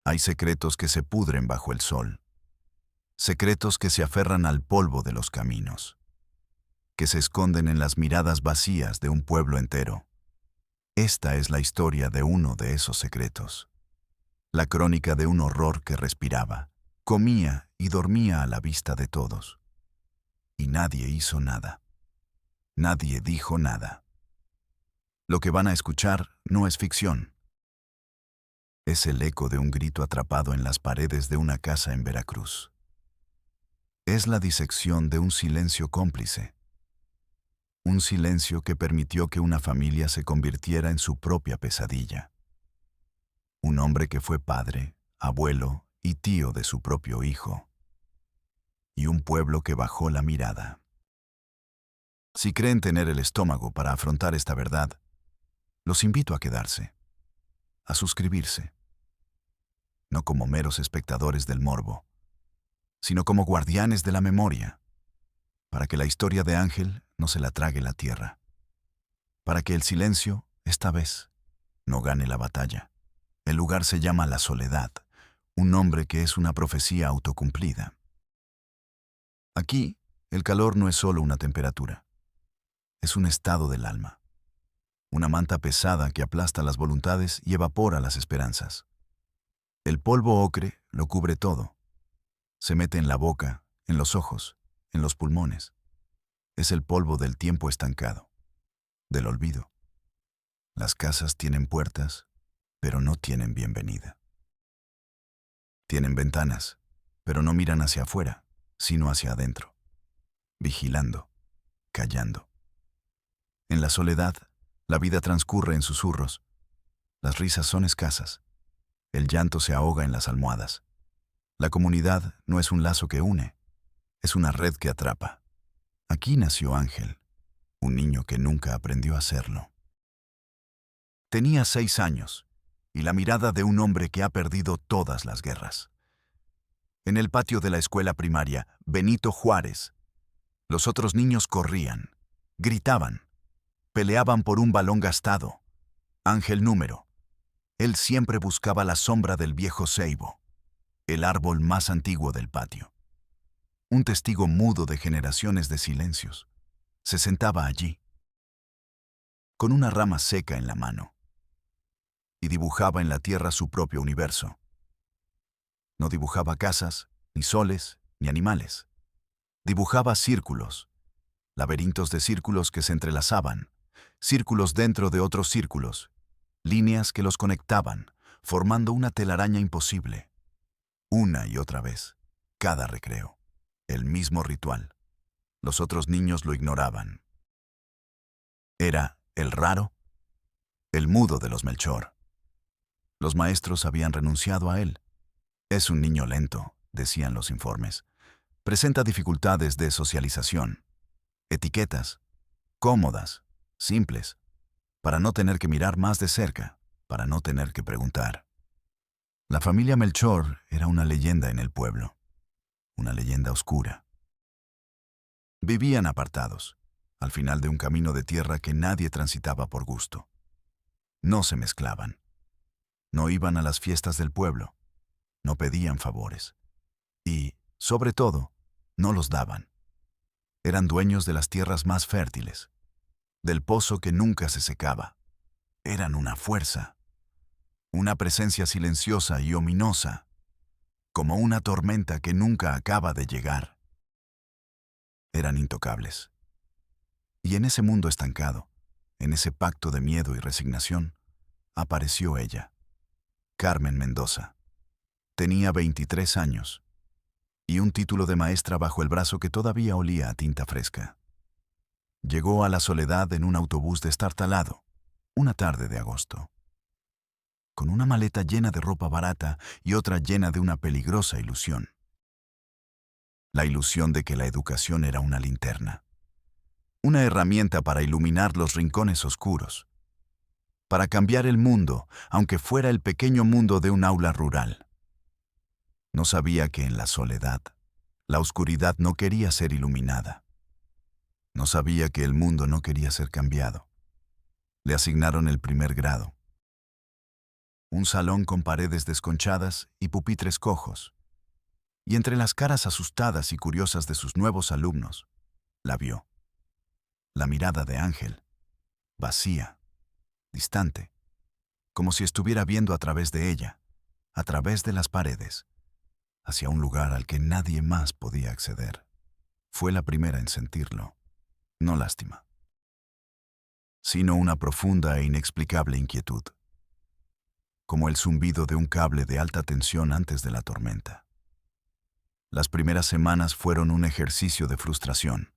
Hay secretos que se pudren bajo el sol, secretos que se aferran al polvo de los caminos, que se esconden en las miradas vacías de un pueblo entero. Esta es la historia de uno de esos secretos, la crónica de un horror que respiraba, comía y dormía a la vista de todos. Y nadie hizo nada. Nadie dijo nada. Lo que van a escuchar no es ficción. Es el eco de un grito atrapado en las paredes de una casa en Veracruz. Es la disección de un silencio cómplice. Un silencio que permitió que una familia se convirtiera en su propia pesadilla. Un hombre que fue padre, abuelo y tío de su propio hijo. Y un pueblo que bajó la mirada. Si creen tener el estómago para afrontar esta verdad, los invito a quedarse, a suscribirse, no como meros espectadores del morbo, sino como guardianes de la memoria, para que la historia de Ángel no se la trague la tierra, para que el silencio, esta vez, no gane la batalla. El lugar se llama La Soledad, un nombre que es una profecía autocumplida. Aquí, el calor no es solo una temperatura, es un estado del alma, una manta pesada que aplasta las voluntades y evapora las esperanzas. El polvo ocre lo cubre todo, se mete en la boca, en los ojos, en los pulmones. Es el polvo del tiempo estancado, del olvido. Las casas tienen puertas, pero no tienen bienvenida. Tienen ventanas, pero no miran hacia afuera, sino hacia adentro, vigilando, callando. En la soledad, la vida transcurre en susurros. Las risas son escasas. El llanto se ahoga en las almohadas. La comunidad no es un lazo que une, es una red que atrapa. Aquí nació Ángel, un niño que nunca aprendió a hacerlo. Tenía 6 años y la mirada de un hombre que ha perdido todas las guerras. En el patio de la escuela primaria, Benito Juárez, los otros niños corrían, gritaban, peleaban por un balón gastado. Ángel número. Él siempre buscaba la sombra del viejo ceibo, el árbol más antiguo del patio. Un testigo mudo de generaciones de silencios. Se sentaba allí, con una rama seca en la mano, y dibujaba en la tierra su propio universo. No dibujaba casas, ni soles, ni animales. Dibujaba círculos, laberintos de círculos que se entrelazaban, círculos dentro de otros círculos, líneas que los conectaban, formando una telaraña imposible. Una y otra vez, cada recreo, el mismo ritual. Los otros niños lo ignoraban. Era el raro, el mudo de los Melchor. Los maestros habían renunciado a él. Es un niño lento, decían los informes. Presenta dificultades de socialización. Etiquetas, cómodas, simples, para no tener que mirar más de cerca, para no tener que preguntar. La familia Melchor era una leyenda en el pueblo, una leyenda oscura. Vivían apartados, al final de un camino de tierra que nadie transitaba por gusto. No se mezclaban. No iban a las fiestas del pueblo. No pedían favores. Y, sobre todo, no los daban. Eran dueños de las tierras más fértiles, del pozo que nunca se secaba. Eran una fuerza, una presencia silenciosa y ominosa, como una tormenta que nunca acaba de llegar. Eran intocables. Y en ese mundo estancado, en ese pacto de miedo y resignación, apareció ella, Carmen Mendoza. Tenía 23 años y un título de maestra bajo el brazo que todavía olía a tinta fresca. Llegó a La Soledad en un autobús destartalado, una tarde de agosto, con una maleta llena de ropa barata y otra llena de una peligrosa ilusión. La ilusión de que la educación era una linterna, una herramienta para iluminar los rincones oscuros, para cambiar el mundo, aunque fuera el pequeño mundo de un aula rural. No sabía que en la soledad, la oscuridad no quería ser iluminada. No sabía que el mundo no quería ser cambiado. Le asignaron el primer grado. Un salón con paredes desconchadas y pupitres cojos. Y entre las caras asustadas y curiosas de sus nuevos alumnos, la vio. La mirada de Ángel, vacía, distante, como si estuviera viendo a través de ella, a través de las paredes, hacia un lugar al que nadie más podía acceder. Fue la primera en sentirlo, no lástima, sino una profunda e inexplicable inquietud, como el zumbido de un cable de alta tensión antes de la tormenta. Las primeras semanas fueron un ejercicio de frustración.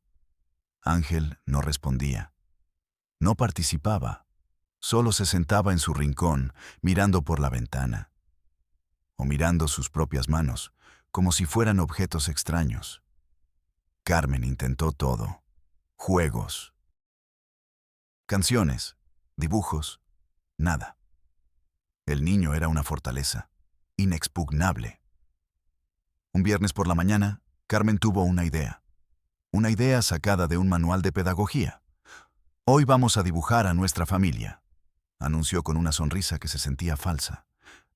Ángel no respondía, no participaba, solo se sentaba en su rincón mirando por la ventana, o mirando sus propias manos, como si fueran objetos extraños. Carmen intentó todo: juegos, canciones, dibujos, nada. El niño era una fortaleza, inexpugnable. Un viernes por la mañana, Carmen tuvo una idea sacada de un manual de pedagogía. «Hoy vamos a dibujar a nuestra familia», anunció con una sonrisa que se sentía falsa.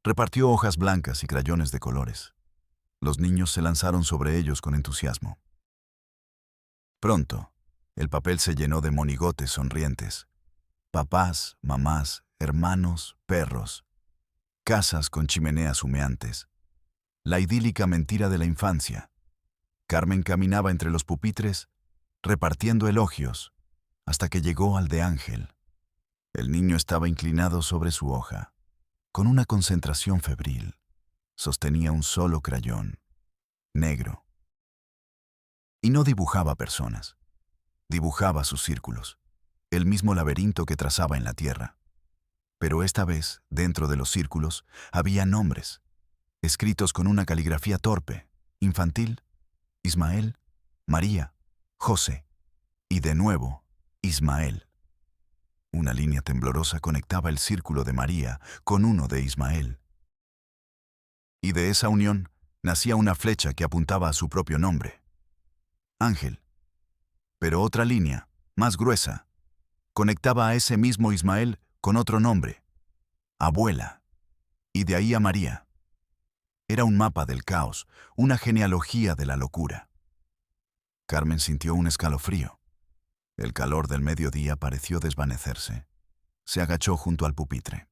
Repartió hojas blancas y crayones de colores. Los niños se lanzaron sobre ellos con entusiasmo. Pronto, el papel se llenó de monigotes sonrientes. Papás, mamás, hermanos, perros. Casas con chimeneas humeantes. La idílica mentira de la infancia. Carmen caminaba entre los pupitres, repartiendo elogios, hasta que llegó al de Ángel. El niño estaba inclinado sobre su hoja, con una concentración febril. Sostenía un solo crayón, negro. Y no dibujaba personas. Dibujaba sus círculos, el mismo laberinto que trazaba en la tierra. Pero esta vez, dentro de los círculos, había nombres, escritos con una caligrafía torpe, infantil: Ismael, María, José, y de nuevo, Ismael. Una línea temblorosa conectaba el círculo de María con uno de Ismael. Y de esa unión nacía una flecha que apuntaba a su propio nombre: Ángel. Pero otra línea, más gruesa, conectaba a ese mismo Ismael con otro nombre: Abuela. Y de ahí a María. Era un mapa del caos, una genealogía de la locura. Carmen sintió un escalofrío. El calor del mediodía pareció desvanecerse. Se agachó junto al pupitre.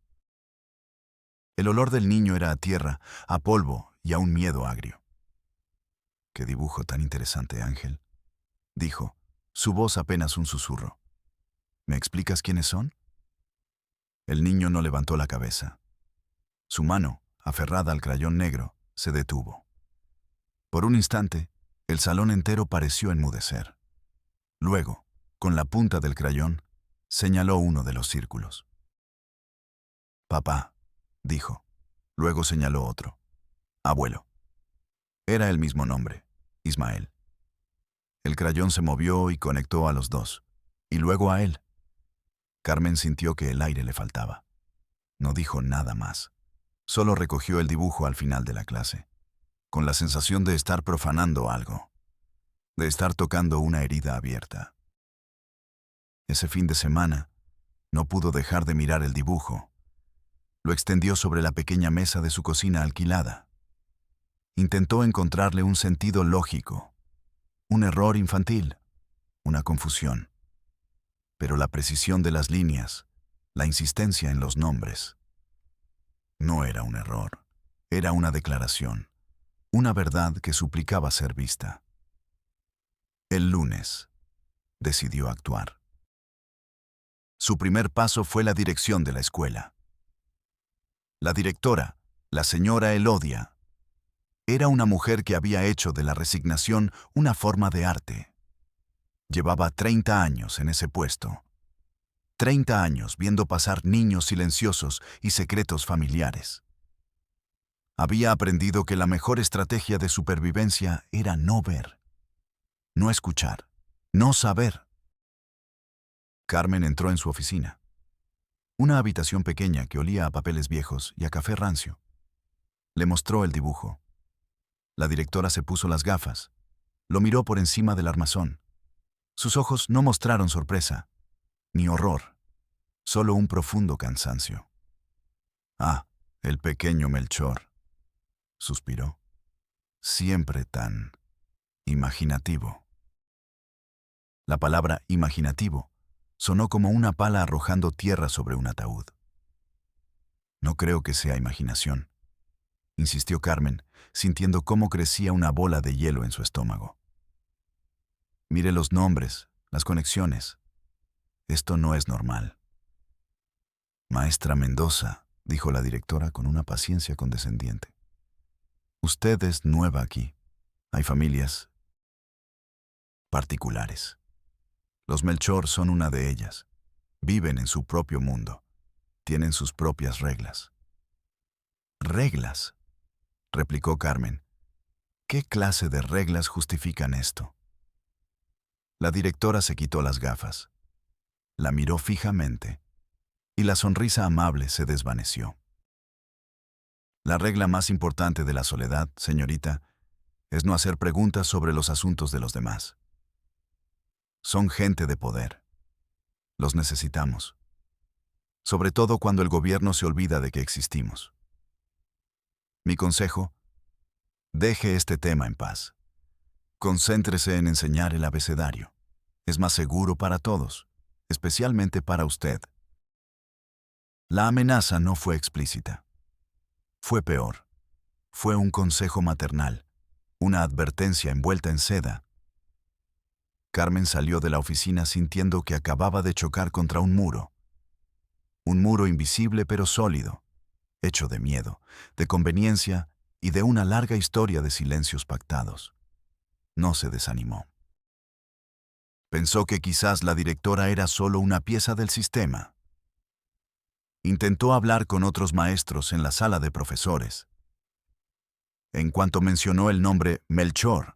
El olor del niño era a tierra, a polvo y a un miedo agrio. «Qué dibujo tan interesante, Ángel», dijo, su voz apenas un susurro. «¿Me explicas quiénes son?» El niño no levantó la cabeza. Su mano, aferrada al crayón negro, se detuvo. Por un instante, el salón entero pareció enmudecer. Luego, con la punta del crayón, señaló uno de los círculos. «Papá», dijo. Luego señaló otro. «Abuelo». Era el mismo nombre: Ismael. El crayón se movió y conectó a los dos, y luego a él. Carmen sintió que el aire le faltaba. No dijo nada más. Solo recogió el dibujo al final de la clase, con la sensación de estar profanando algo, de estar tocando una herida abierta. Ese fin de semana, no pudo dejar de mirar el dibujo. Lo extendió sobre la pequeña mesa de su cocina alquilada. Intentó encontrarle un sentido lógico, un error infantil, una confusión. Pero la precisión de las líneas, la insistencia en los nombres. No era un error, era una declaración, una verdad que suplicaba ser vista. El lunes, decidió actuar. Su primer paso fue la dirección de la escuela. La directora, la señora Elodia, era una mujer que había hecho de la resignación una forma de arte. Llevaba 30 años en ese puesto. 30 años viendo pasar niños silenciosos y secretos familiares. Había aprendido que la mejor estrategia de supervivencia era no ver, no escuchar, no saber. Carmen entró en su oficina. Una habitación pequeña que olía a papeles viejos y a café rancio. Le mostró el dibujo. La directora se puso las gafas. Lo miró por encima del armazón. Sus ojos no mostraron sorpresa, ni horror, solo un profundo cansancio. «Ah, El pequeño Melchor, suspiró. Siempre tan imaginativo. La palabra imaginativo sonó como una pala arrojando tierra sobre un ataúd. No creo que sea imaginación, insistió Carmen, sintiendo cómo crecía una bola de hielo en su estómago. Mire los nombres, las conexiones. Esto no es normal. Maestra Mendoza, dijo la directora con una paciencia condescendiente. Usted es nueva aquí. Hay familias particulares. Los Melchor son una de ellas. Viven en su propio mundo. Tienen sus propias reglas. ¿Reglas?, replicó Carmen. ¿Qué clase de reglas justifican esto? La directora se quitó las gafas. La miró fijamente y la sonrisa amable se desvaneció. La regla más importante de la soledad, señorita, es no hacer preguntas sobre los asuntos de los demás. Son gente de poder. Los necesitamos. Sobre todo cuando el gobierno se olvida de que existimos. Mi consejo: deje este tema en paz. Concéntrese en enseñar el abecedario. Es más seguro para todos, especialmente para usted. La amenaza no fue explícita. Fue peor. Fue un consejo maternal, una advertencia envuelta en seda. Carmen salió de la oficina sintiendo que acababa de chocar contra un muro. Un muro invisible pero sólido, hecho de miedo, de conveniencia y de una larga historia de silencios pactados. No se desanimó. Pensó que quizás la directora era solo una pieza del sistema. Intentó hablar con otros maestros en la sala de profesores. En cuanto mencionó el nombre Melchor,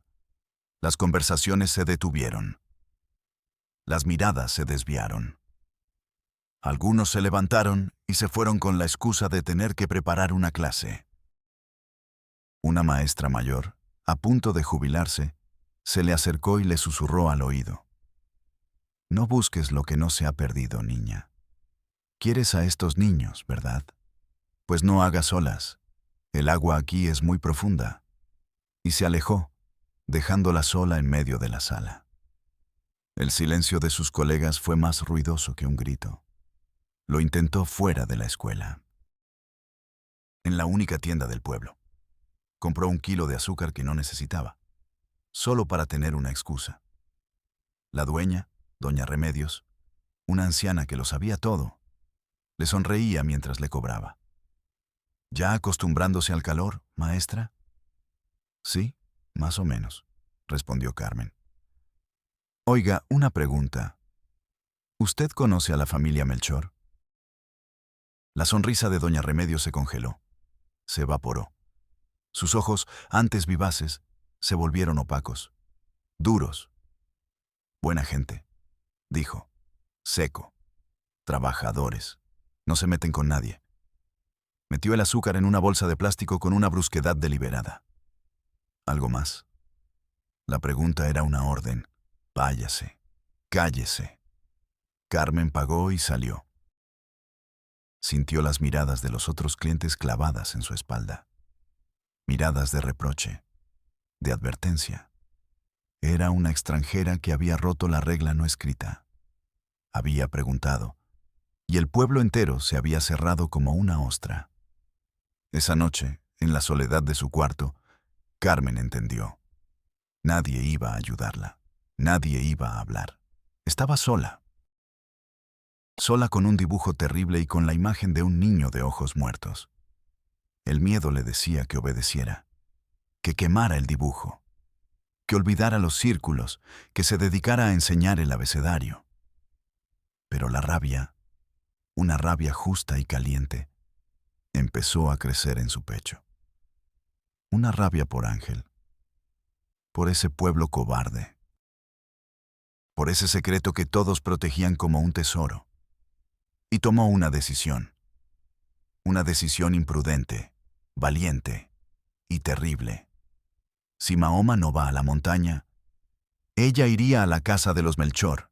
las conversaciones se detuvieron. Las miradas se desviaron. Algunos se levantaron y se fueron con la excusa de tener que preparar una clase. Una maestra mayor, a punto de jubilarse, se le acercó y le susurró al oído. No busques lo que no se ha perdido, niña. Quieres a estos niños, ¿verdad? Pues no hagas olas. El agua aquí es muy profunda. Y se alejó, dejándola sola en medio de la sala. El silencio de sus colegas fue más ruidoso que un grito. Lo intentó fuera de la escuela. En la única tienda del pueblo. Compró 1 kilo de azúcar que no necesitaba, solo para tener una excusa. La dueña, doña Remedios, una anciana que lo sabía todo, le sonreía mientras le cobraba. ¿Ya acostumbrándose al calor, maestra? Sí, más o menos, respondió Carmen. Oiga, una pregunta. ¿Usted conoce a la familia Melchor? La sonrisa de doña Remedios se congeló, se evaporó. Sus ojos, antes vivaces, se volvieron opacos, duros. Buena gente, dijo, seco. Trabajadores. No se meten con nadie. Metió el azúcar en una bolsa de plástico con una brusquedad deliberada. ¿Algo más? La pregunta era una orden. Váyase. Cállese. Carmen pagó y salió. Sintió las miradas de los otros clientes clavadas en su espalda. Miradas de reproche, de advertencia. Era una extranjera que había roto la regla no escrita. Había preguntado, y el pueblo entero se había cerrado como una ostra. Esa noche, en la soledad de su cuarto, Carmen entendió. Nadie iba a ayudarla. Nadie iba a hablar. Estaba sola. Sola con un dibujo terrible y con la imagen de un niño de ojos muertos. El miedo le decía que obedeciera, que quemara el dibujo, que olvidara los círculos, que se dedicara a enseñar el abecedario. Pero la rabia, una rabia justa y caliente, empezó a crecer en su pecho. Una rabia por Ángel, por ese pueblo cobarde, por ese secreto que todos protegían como un tesoro. Y tomó una decisión imprudente, valiente y terrible. Si Mahoma no va a la montaña, ella iría a la casa de los Melchor.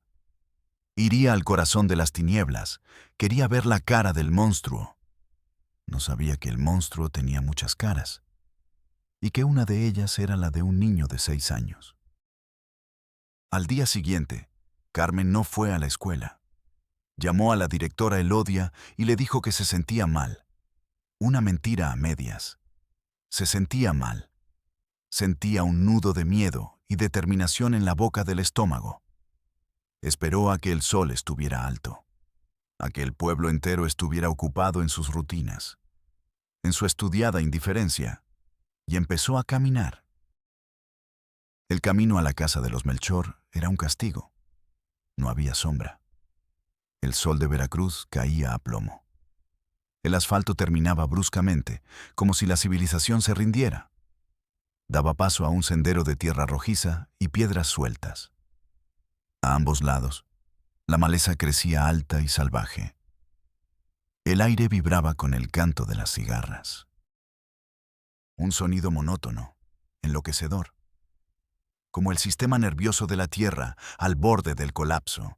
Iría al corazón de las tinieblas, quería ver la cara del monstruo. No sabía que el monstruo tenía muchas caras y que una de ellas era la de un niño de 6 años. Al día siguiente, Carmen no fue a la escuela. Llamó a la directora Elodia y le dijo que se sentía mal. Una mentira a medias. Se sentía mal. Sentía un nudo de miedo y determinación en la boca del estómago. Esperó a que el sol estuviera alto, a que el pueblo entero estuviera ocupado en sus rutinas, en su estudiada indiferencia, y empezó a caminar. El camino a la casa de los Melchor era un castigo. No había sombra. El sol de Veracruz caía a plomo. El asfalto terminaba bruscamente, como si la civilización se rindiera. Daba paso a un sendero de tierra rojiza y piedras sueltas. A ambos lados, la maleza crecía alta y salvaje. El aire vibraba con el canto de las cigarras. Un sonido monótono, enloquecedor, como el sistema nervioso de la tierra al borde del colapso.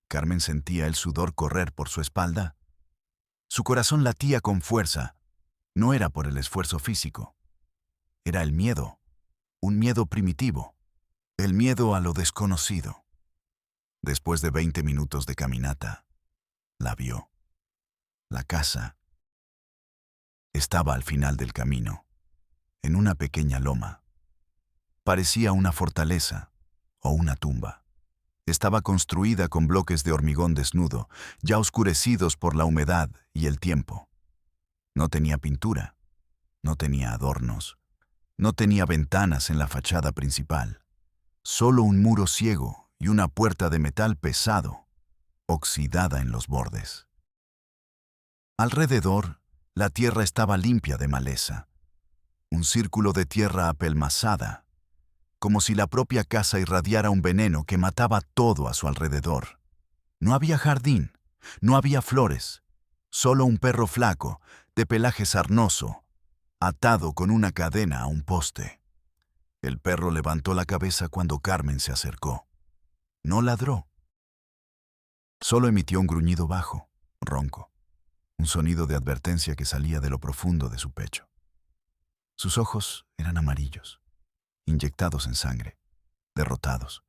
Carmen sentía el sudor correr por su espalda. Su corazón latía con fuerza. No era por el esfuerzo físico. Era el miedo, un miedo primitivo, el miedo a lo desconocido. Después de 20 minutos de caminata, la vio. La casa estaba al final del camino, en una pequeña loma. Parecía una fortaleza o una tumba. Estaba construida con bloques de hormigón desnudo, ya oscurecidos por la humedad y el tiempo. No tenía pintura, no tenía adornos, no tenía ventanas en la fachada principal. Solo un muro ciego y una puerta de metal pesado, oxidada en los bordes. Alrededor, la tierra estaba limpia de maleza. Un círculo de tierra apelmazada, como si la propia casa irradiara un veneno que mataba todo a su alrededor. No había jardín, no había flores, solo un perro flaco, de pelaje sarnoso, atado con una cadena a un poste. El perro levantó la cabeza cuando Carmen se acercó. No ladró. Solo emitió un gruñido bajo, ronco, un sonido de advertencia que salía de lo profundo de su pecho. Sus ojos eran amarillos, inyectados en sangre, derrotados.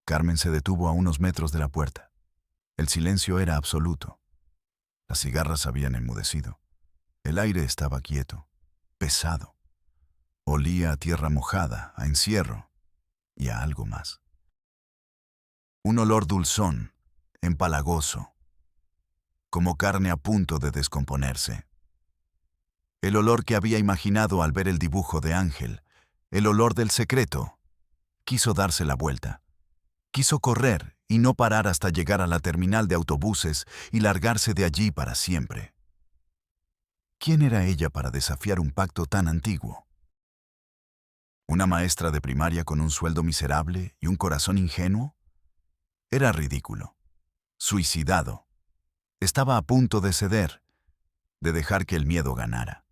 Carmen se detuvo a unos metros de la puerta. El silencio era absoluto. Las cigarras habían enmudecido. El aire estaba quieto, pesado. Olía a tierra mojada, a encierro y a algo más. Un olor dulzón, empalagoso, como carne a punto de descomponerse. El olor que había imaginado al ver el dibujo de Ángel, el olor del secreto. Quiso darse la vuelta. Quiso correr y no parar hasta llegar a la terminal de autobuses y largarse de allí para siempre. ¿Quién era ella para desafiar un pacto tan antiguo? ¿Una maestra de primaria con un sueldo miserable y un corazón ingenuo? Era ridículo. Suicidado. Estaba a punto de ceder, de dejar que el miedo ganara.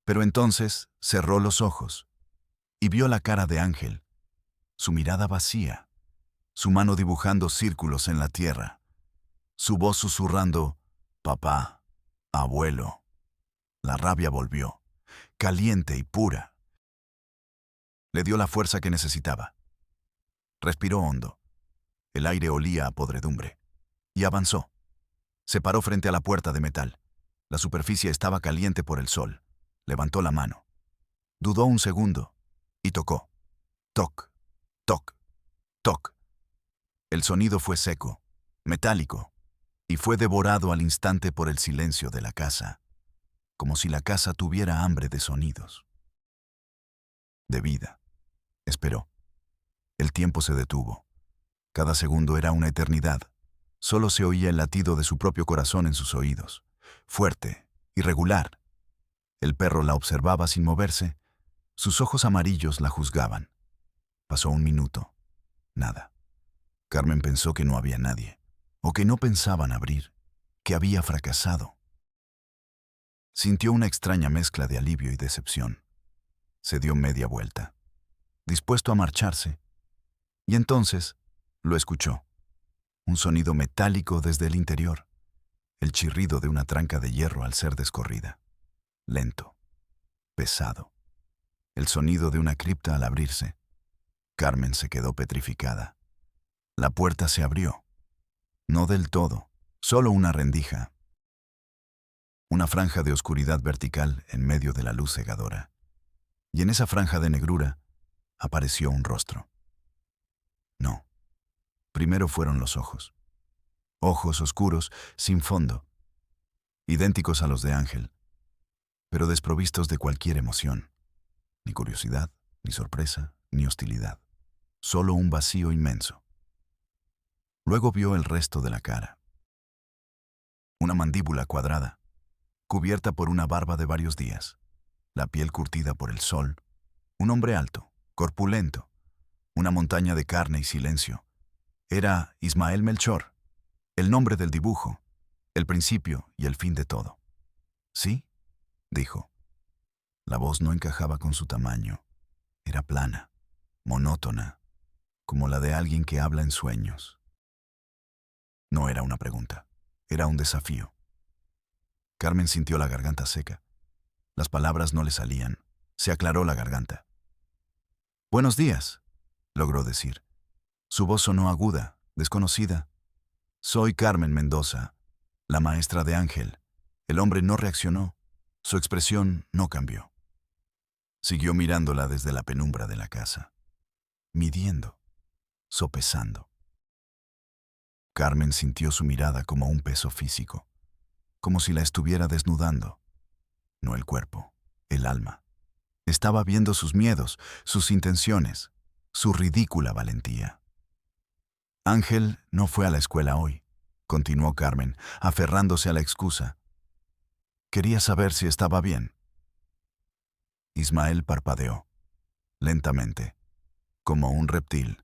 Pero entonces cerró los ojos y vio la cara de Ángel, su mirada vacía, su mano dibujando círculos en la tierra, su voz susurrando, «Papá, abuelo». La rabia volvió, caliente y pura. Le dio la fuerza que necesitaba. Respiró hondo. El aire olía a podredumbre. Y avanzó. Se paró frente a la puerta de metal. La superficie estaba caliente por el sol. Levantó la mano. Dudó un segundo y tocó. Toc, toc, toc. El sonido fue seco, metálico, y fue devorado al instante por el silencio de la casa, como si la casa tuviera hambre de sonidos. De vida. Esperó. El tiempo se detuvo. Cada segundo era una eternidad. Solo se oía el latido de su propio corazón en sus oídos, fuerte, irregular. El perro la observaba sin moverse. Sus ojos amarillos la juzgaban. Pasó un minuto. Nada. Carmen pensó que no había nadie, o que no pensaban abrir, que había fracasado. Sintió una extraña mezcla de alivio y decepción. Se dio media vuelta, dispuesto a marcharse, y entonces lo escuchó. Un sonido metálico desde el interior. el chirrido de una tranca de hierro al ser descorrida. Lento, pesado. El sonido de una cripta al abrirse. Carmen se quedó petrificada. La puerta se abrió. No del todo, solo una rendija. Una franja de oscuridad vertical en medio de la luz cegadora. Y en esa franja de negrura apareció un rostro. No. Primero fueron los ojos. Ojos oscuros, sin fondo. Idénticos a los de Ángel, pero desprovistos de cualquier emoción. Ni curiosidad, ni sorpresa, ni hostilidad. Solo un vacío inmenso. Luego vio el resto de la cara. Una mandíbula cuadrada, cubierta por una barba de varios días, la piel curtida por el sol, un hombre alto, corpulento, una montaña de carne y silencio. Era Ismael Melchor, el nombre del dibujo, el principio y el fin de todo. ¿Sí?, dijo. La voz no encajaba con su tamaño. Era plana, monótona, como la de alguien que habla en sueños. No era una pregunta, era un desafío. Carmen sintió la garganta seca. Las palabras no le salían. Se aclaró la garganta. «Buenos días», logró decir. Su voz sonó aguda, desconocida. «Soy Carmen Mendoza, la maestra de Ángel». El hombre no reaccionó. Su expresión no cambió. Siguió mirándola desde la penumbra de la casa, midiendo, sopesando. Carmen sintió su mirada como un peso físico, como si la estuviera desnudando. No el cuerpo, el alma. Estaba viendo sus miedos, sus intenciones, su ridícula valentía. Ángel no fue a la escuela hoy, continuó Carmen, aferrándose a la excusa. Quería saber si estaba bien. Ismael parpadeó, lentamente, como un reptil.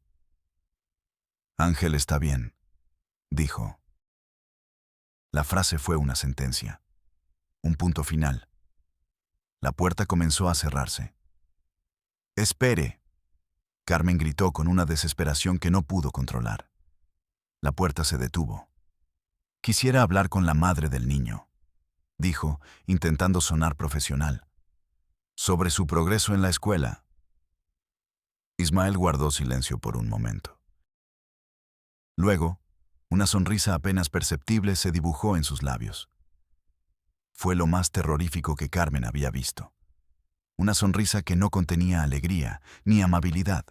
Ángel está bien, dijo. La frase fue una sentencia, un punto final. La puerta comenzó a cerrarse. «Espere», Carmen gritó con una desesperación que no pudo controlar. La puerta se detuvo. «Quisiera hablar con la madre del niño», dijo, intentando sonar profesional. «Sobre su progreso en la escuela». Ismael guardó silencio por un momento. Luego, una sonrisa apenas perceptible se dibujó en sus labios. Fue lo más terrorífico que Carmen había visto. Una sonrisa que no contenía alegría ni amabilidad,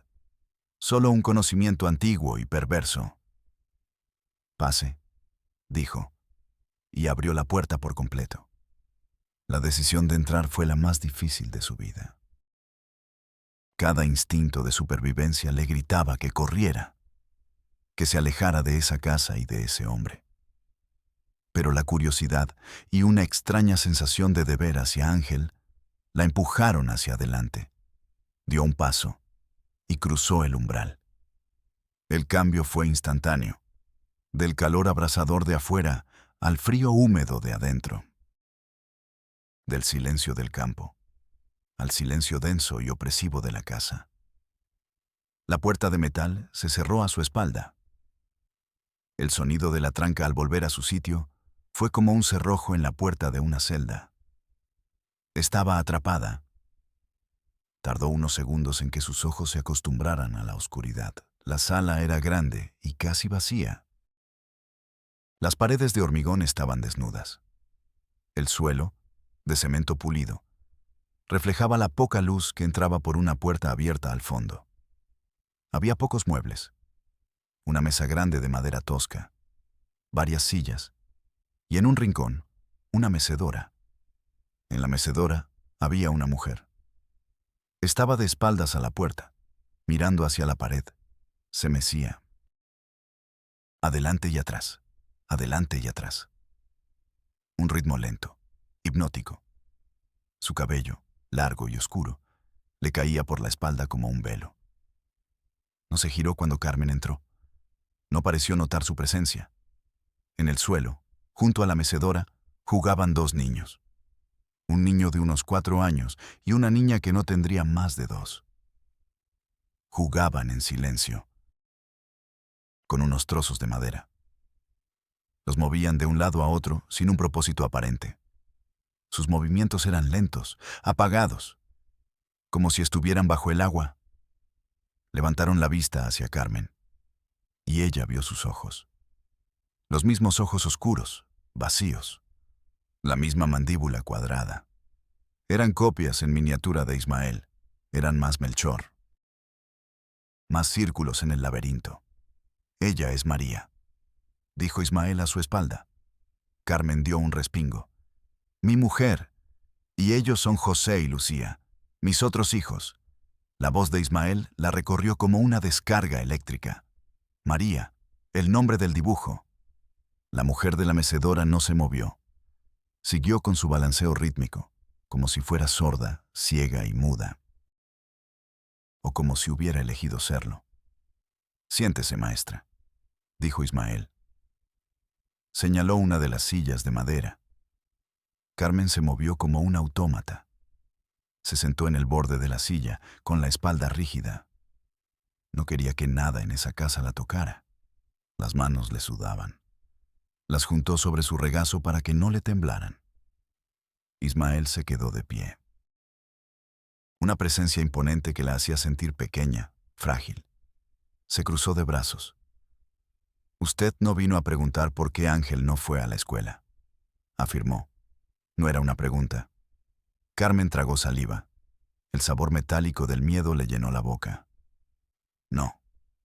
solo un conocimiento antiguo y perverso. «Pase», dijo, y abrió la puerta por completo. La decisión de entrar fue la más difícil de su vida. Cada instinto de supervivencia le gritaba que corriera, que se alejara de esa casa y de ese hombre. Pero la curiosidad y una extraña sensación de deber hacia Ángel la empujaron hacia adelante. Dio un paso y cruzó el umbral. El cambio fue instantáneo, del calor abrasador de afuera al frío húmedo de adentro. Del silencio del campo al silencio denso y opresivo de la casa. La puerta de metal se cerró a su espalda. El sonido de la tranca al volver a su sitio fue como un cerrojo en la puerta de una celda. Estaba atrapada. Tardó unos segundos en que sus ojos se acostumbraran a la oscuridad. La sala era grande y casi vacía. Las paredes de hormigón estaban desnudas. El suelo, de cemento pulido, reflejaba la poca luz que entraba por una puerta abierta al fondo. Había pocos muebles. Una mesa grande de madera tosca, varias sillas, y en un rincón, una mecedora. En la mecedora había una mujer. Estaba de espaldas a la puerta, mirando hacia la pared. Se mecía. Adelante y atrás, adelante y atrás. Un ritmo lento, hipnótico. Su cabello, largo y oscuro, le caía por la espalda como un velo. No se giró cuando Carmen entró. No pareció notar su presencia. En el suelo, junto a la mecedora, jugaban dos niños. Un niño de unos 4 años y una niña que no tendría más de 2. Jugaban en silencio, con unos trozos de madera. Los movían de un lado a otro sin un propósito aparente. Sus movimientos eran lentos, apagados, como si estuvieran bajo el agua. Levantaron la vista hacia Carmen, y ella vio sus ojos. Los mismos ojos oscuros, vacíos. La misma mandíbula cuadrada. Eran copias en miniatura de Ismael. Eran más Melchor. Más círculos en el laberinto. Ella es María, dijo Ismael a su espalda. Carmen dio un respingo. Mi mujer, y ellos son José y Lucía, mis otros hijos. La voz de Ismael la recorrió como una descarga eléctrica. María, el nombre del dibujo. La mujer de la mecedora no se movió. Siguió con su balanceo rítmico, como si fuera sorda, ciega y muda. O como si hubiera elegido serlo. Siéntese, maestra, dijo Ismael. Señaló una de las sillas de madera. Carmen se movió como un autómata. Se sentó en el borde de la silla, con la espalda rígida. No quería que nada en esa casa la tocara. Las manos le sudaban. Las juntó sobre su regazo para que no le temblaran. Ismael se quedó de pie. Una presencia imponente que la hacía sentir pequeña, frágil. Se cruzó de brazos. Usted no vino a preguntar por qué Ángel no fue a la escuela, afirmó. No era una pregunta. Carmen tragó saliva. El sabor metálico del miedo le llenó la boca. No,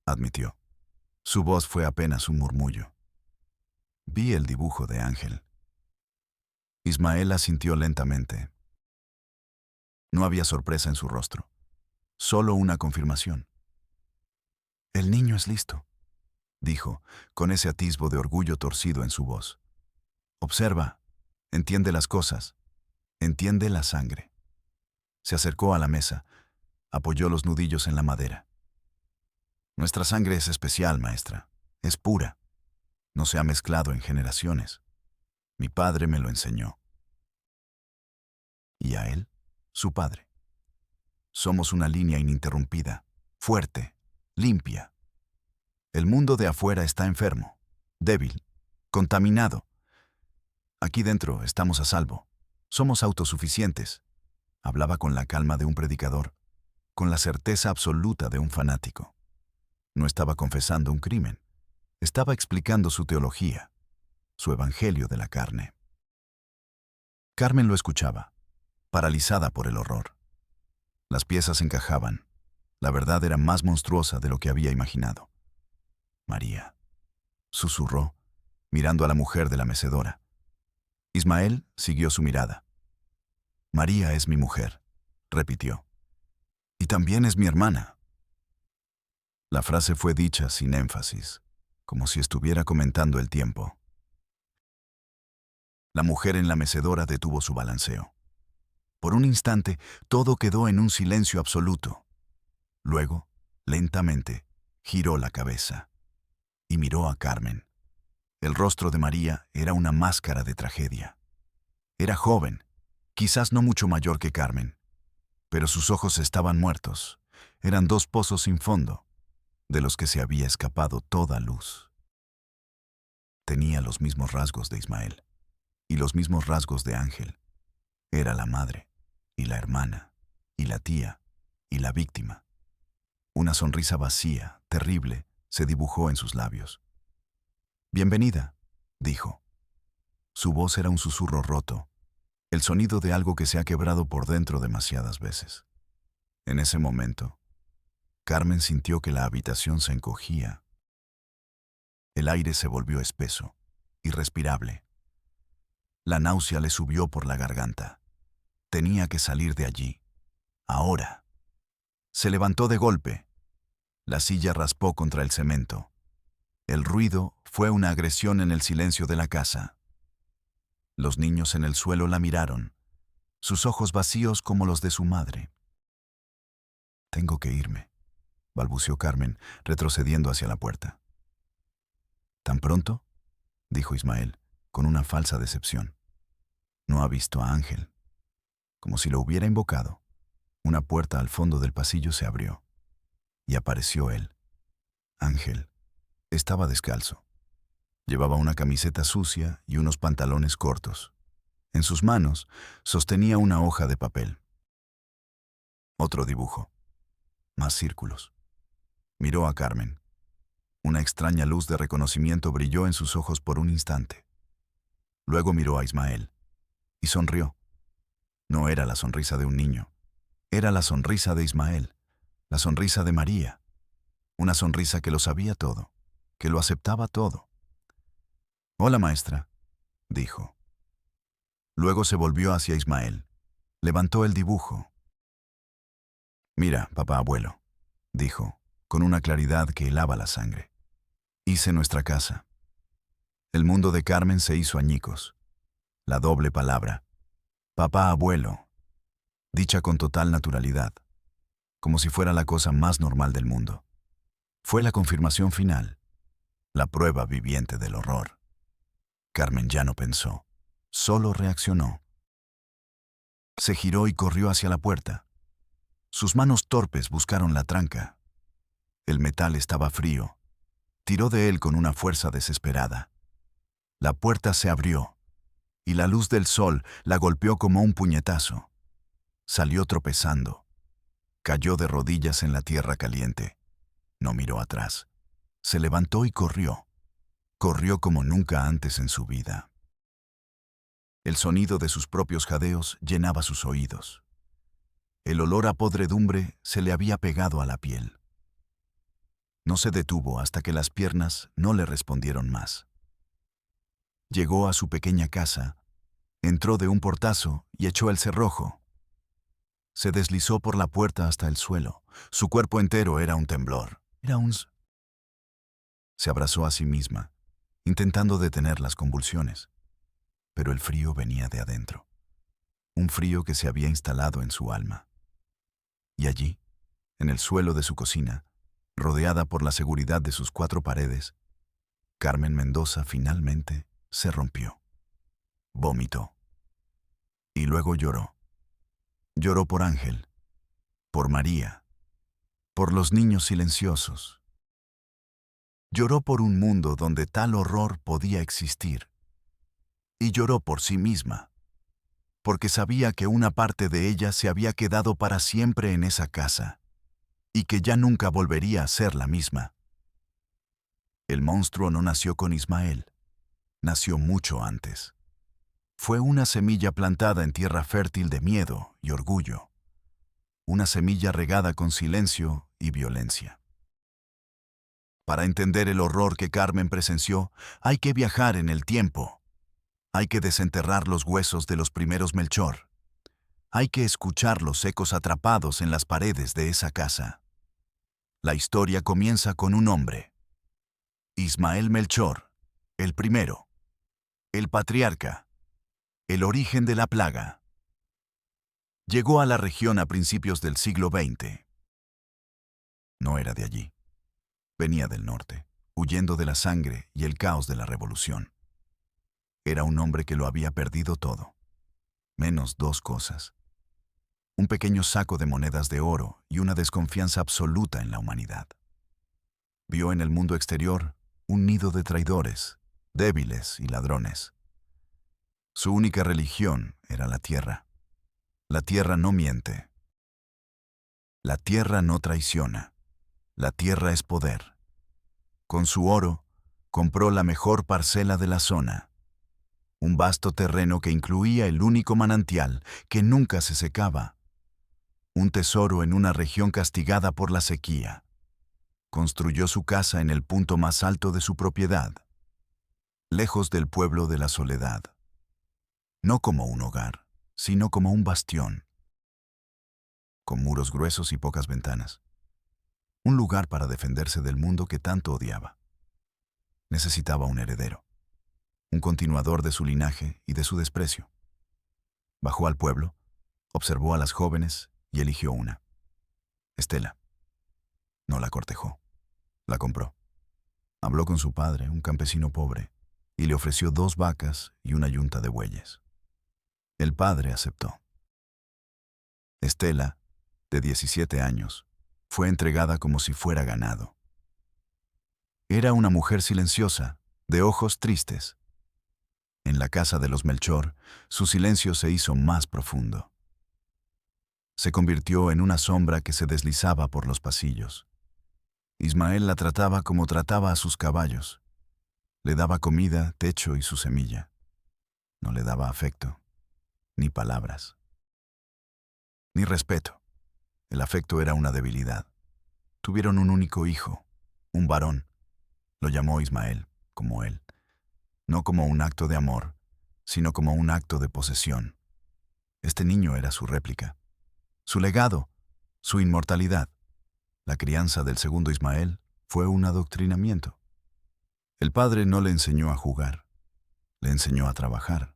admitió. Su voz fue apenas un murmullo. Vi el dibujo de Ángel. Ismael asintió lentamente. No había sorpresa en su rostro, solo una confirmación. El niño es listo, dijo, con ese atisbo de orgullo torcido en su voz. Observa, entiende las cosas, entiende la sangre. Se acercó a la mesa, apoyó los nudillos en la madera. Nuestra sangre es especial, maestra, es pura. No se ha mezclado en generaciones. Mi padre me lo enseñó. ¿Y a él? Su padre. Somos una línea ininterrumpida, fuerte, limpia. El mundo de afuera está enfermo, débil, contaminado. Aquí dentro estamos a salvo. Somos autosuficientes. Hablaba con la calma de un predicador, con la certeza absoluta de un fanático. No estaba confesando un crimen. Estaba explicando su teología, su evangelio de la carne. Carmen lo escuchaba, paralizada por el horror. Las piezas encajaban. La verdad era más monstruosa de lo que había imaginado. María, susurró, mirando a la mujer de la mecedora. Ismael siguió su mirada. María es mi mujer, repitió. Y también es mi hermana. La frase fue dicha sin énfasis, como si estuviera comentando el tiempo. La mujer en la mecedora detuvo su balanceo. Por un instante, todo quedó en un silencio absoluto. Luego, lentamente, giró la cabeza y miró a Carmen. El rostro de María era una máscara de tragedia. Era joven, quizás no mucho mayor que Carmen, pero sus ojos estaban muertos. Eran dos pozos sin fondo, de los que se había escapado toda luz. Tenía los mismos rasgos de Ismael y los mismos rasgos de Ángel. Era la madre, y la hermana, y la tía, y la víctima. Una sonrisa vacía, terrible, se dibujó en sus labios. Bienvenida, dijo. Su voz era un susurro roto, el sonido de algo que se ha quebrado por dentro demasiadas veces. En ese momento, Carmen sintió que la habitación se encogía. El aire se volvió espeso, irrespirable. La náusea le subió por la garganta. Tenía que salir de allí. Ahora. Se levantó de golpe. La silla raspó contra el cemento. El ruido fue una agresión en el silencio de la casa. Los niños en el suelo la miraron, sus ojos vacíos como los de su madre. Tengo que irme, balbuceó Carmen, retrocediendo hacia la puerta. ¿Tan pronto?, dijo Ismael, con una falsa decepción. No ha visto a Ángel. Como si lo hubiera invocado, una puerta al fondo del pasillo se abrió, y apareció él. Ángel estaba descalzo. Llevaba una camiseta sucia y unos pantalones cortos. En sus manos sostenía una hoja de papel. Otro dibujo. Más círculos. Miró a Carmen. Una extraña luz de reconocimiento brilló en sus ojos por un instante. Luego miró a Ismael y sonrió. No era la sonrisa de un niño. Era la sonrisa de Ismael, la sonrisa de María. Una sonrisa que lo sabía todo, que lo aceptaba todo. «Hola, maestra», dijo. Luego se volvió hacia Ismael. Levantó el dibujo. «Mira, papá abuelo», dijo, con una claridad que helaba la sangre. «Hice nuestra casa». El mundo de Carmen se hizo añicos. La doble palabra, papá abuelo, dicha con total naturalidad, como si fuera la cosa más normal del mundo. Fue la confirmación final, la prueba viviente del horror. Carmen ya no pensó, solo reaccionó. Se giró y corrió hacia la puerta. Sus manos torpes buscaron la tranca. El metal estaba frío. Tiró de él con una fuerza desesperada. La puerta se abrió, y la luz del sol la golpeó como un puñetazo. Salió tropezando. Cayó de rodillas en la tierra caliente. No miró atrás. Se levantó y corrió. Corrió como nunca antes en su vida. El sonido de sus propios jadeos llenaba sus oídos. El olor a podredumbre se le había pegado a la piel. No se detuvo hasta que las piernas no le respondieron más. Llegó a su pequeña casa, entró de un portazo y echó el cerrojo. Se deslizó por la puerta hasta el suelo. Su cuerpo entero era un temblor. Se abrazó a sí misma, intentando detener las convulsiones. Pero el frío venía de adentro. Un frío que se había instalado en su alma. Y allí, en el suelo de su cocina, rodeada por la seguridad de sus 4 paredes, Carmen Mendoza finalmente se rompió. Vomitó. Y luego lloró. Lloró por Ángel, por María, por los niños silenciosos. Lloró por un mundo donde tal horror podía existir. Y lloró por sí misma, porque sabía que una parte de ella se había quedado para siempre en esa casa, y que ya nunca volvería a ser la misma. El monstruo no nació con Ismael, nació mucho antes. Fue una semilla plantada en tierra fértil de miedo y orgullo, una semilla regada con silencio y violencia. Para entender el horror que Carmen presenció, hay que viajar en el tiempo. Hay que desenterrar los huesos de los primeros Melchor. Hay que escuchar los ecos atrapados en las paredes de esa casa. La historia comienza con un hombre. Ismael Melchor, el primero. El patriarca. El origen de la plaga. Llegó a la región a principios del siglo XX. No era de allí. Venía del norte, huyendo de la sangre y el caos de la revolución. Era un hombre que lo había perdido todo, menos 2 cosas: un pequeño saco de monedas de oro y una desconfianza absoluta en la humanidad. Vio en el mundo exterior un nido de traidores, débiles y ladrones. Su única religión era la tierra. La tierra no miente. La tierra no traiciona. La tierra es poder. Con su oro, compró la mejor parcela de la zona. Un vasto terreno que incluía el único manantial que nunca se secaba. Un tesoro en una región castigada por la sequía. Construyó su casa en el punto más alto de su propiedad, lejos del pueblo de la soledad. No como un hogar, sino como un bastión, con muros gruesos y pocas ventanas. Un lugar para defenderse del mundo que tanto odiaba. Necesitaba un heredero, un continuador de su linaje y de su desprecio. Bajó al pueblo, observó a las jóvenes y eligió una. Estela. No la cortejó, la compró. Habló con su padre, un campesino pobre, y le ofreció 2 vacas y una yunta de bueyes. El padre aceptó. Estela, de 17 años, fue entregada como si fuera ganado. Era una mujer silenciosa, de ojos tristes. En la casa de los Melchor, su silencio se hizo más profundo. Se convirtió en una sombra que se deslizaba por los pasillos. Ismael la trataba como trataba a sus caballos. Le daba comida, techo y su semilla. No le daba afecto, ni palabras, ni respeto. El afecto era una debilidad. Tuvieron un único hijo, un varón. Lo llamó Ismael, como él. No como un acto de amor, sino como un acto de posesión. Este niño era su réplica, su legado, su inmortalidad. La crianza del segundo Ismael fue un adoctrinamiento. El padre no le enseñó a jugar, le enseñó a trabajar.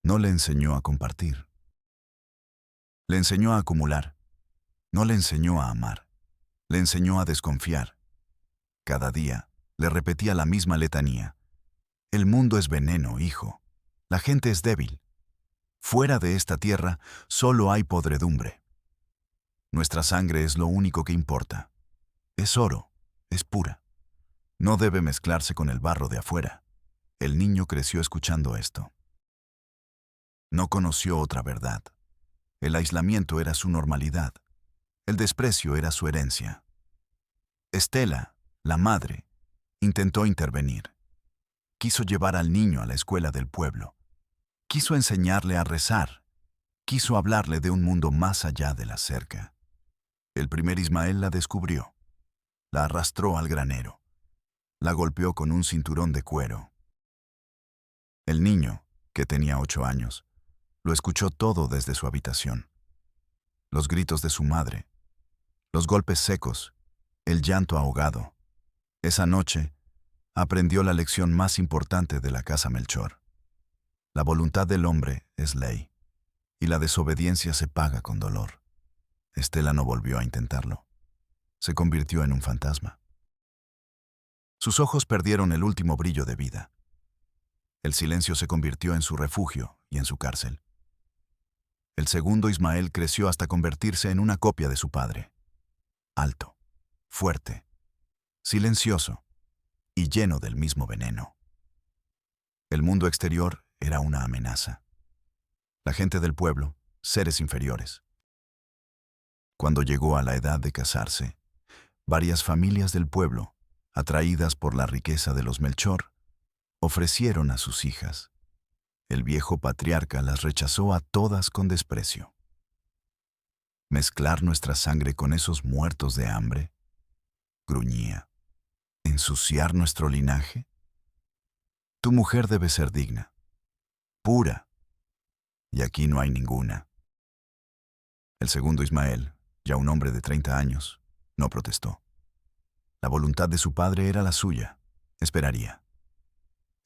No le enseñó a compartir. Le enseñó a acumular. No le enseñó a amar. Le enseñó a desconfiar. Cada día le repetía la misma letanía. El mundo es veneno, hijo. La gente es débil. Fuera de esta tierra solo hay podredumbre. Nuestra sangre es lo único que importa. Es oro, es pura. No debe mezclarse con el barro de afuera. El niño creció escuchando esto. No conoció otra verdad. El aislamiento era su normalidad. El desprecio era su herencia. Estela, la madre, intentó intervenir. Quiso llevar al niño a la escuela del pueblo. Quiso enseñarle a rezar. Quiso hablarle de un mundo más allá de la cerca. El primer Ismael la descubrió. La arrastró al granero. La golpeó con un cinturón de cuero. El niño, que tenía 8 años, lo escuchó todo desde su habitación. Los gritos de su madre, los golpes secos, el llanto ahogado. Esa noche, aprendió la lección más importante de la casa Melchor. La voluntad del hombre es ley, y la desobediencia se paga con dolor. Estela no volvió a intentarlo. Se convirtió en un fantasma. Sus ojos perdieron el último brillo de vida. El silencio se convirtió en su refugio y en su cárcel. El segundo Ismael creció hasta convertirse en una copia de su padre. Alto, fuerte, silencioso y lleno del mismo veneno. El mundo exterior era una amenaza. La gente del pueblo, seres inferiores. Cuando llegó a la edad de casarse, varias familias del pueblo, atraídas por la riqueza de los Melchor, ofrecieron a sus hijas. El viejo patriarca las rechazó a todas con desprecio. ¿Mezclar nuestra sangre con esos muertos de hambre? Gruñía. ¿Ensuciar nuestro linaje? Tu mujer debe ser digna, pura, y aquí no hay ninguna. El segundo Ismael, ya un hombre de 30 años, no protestó. La voluntad de su padre era la suya, esperaría.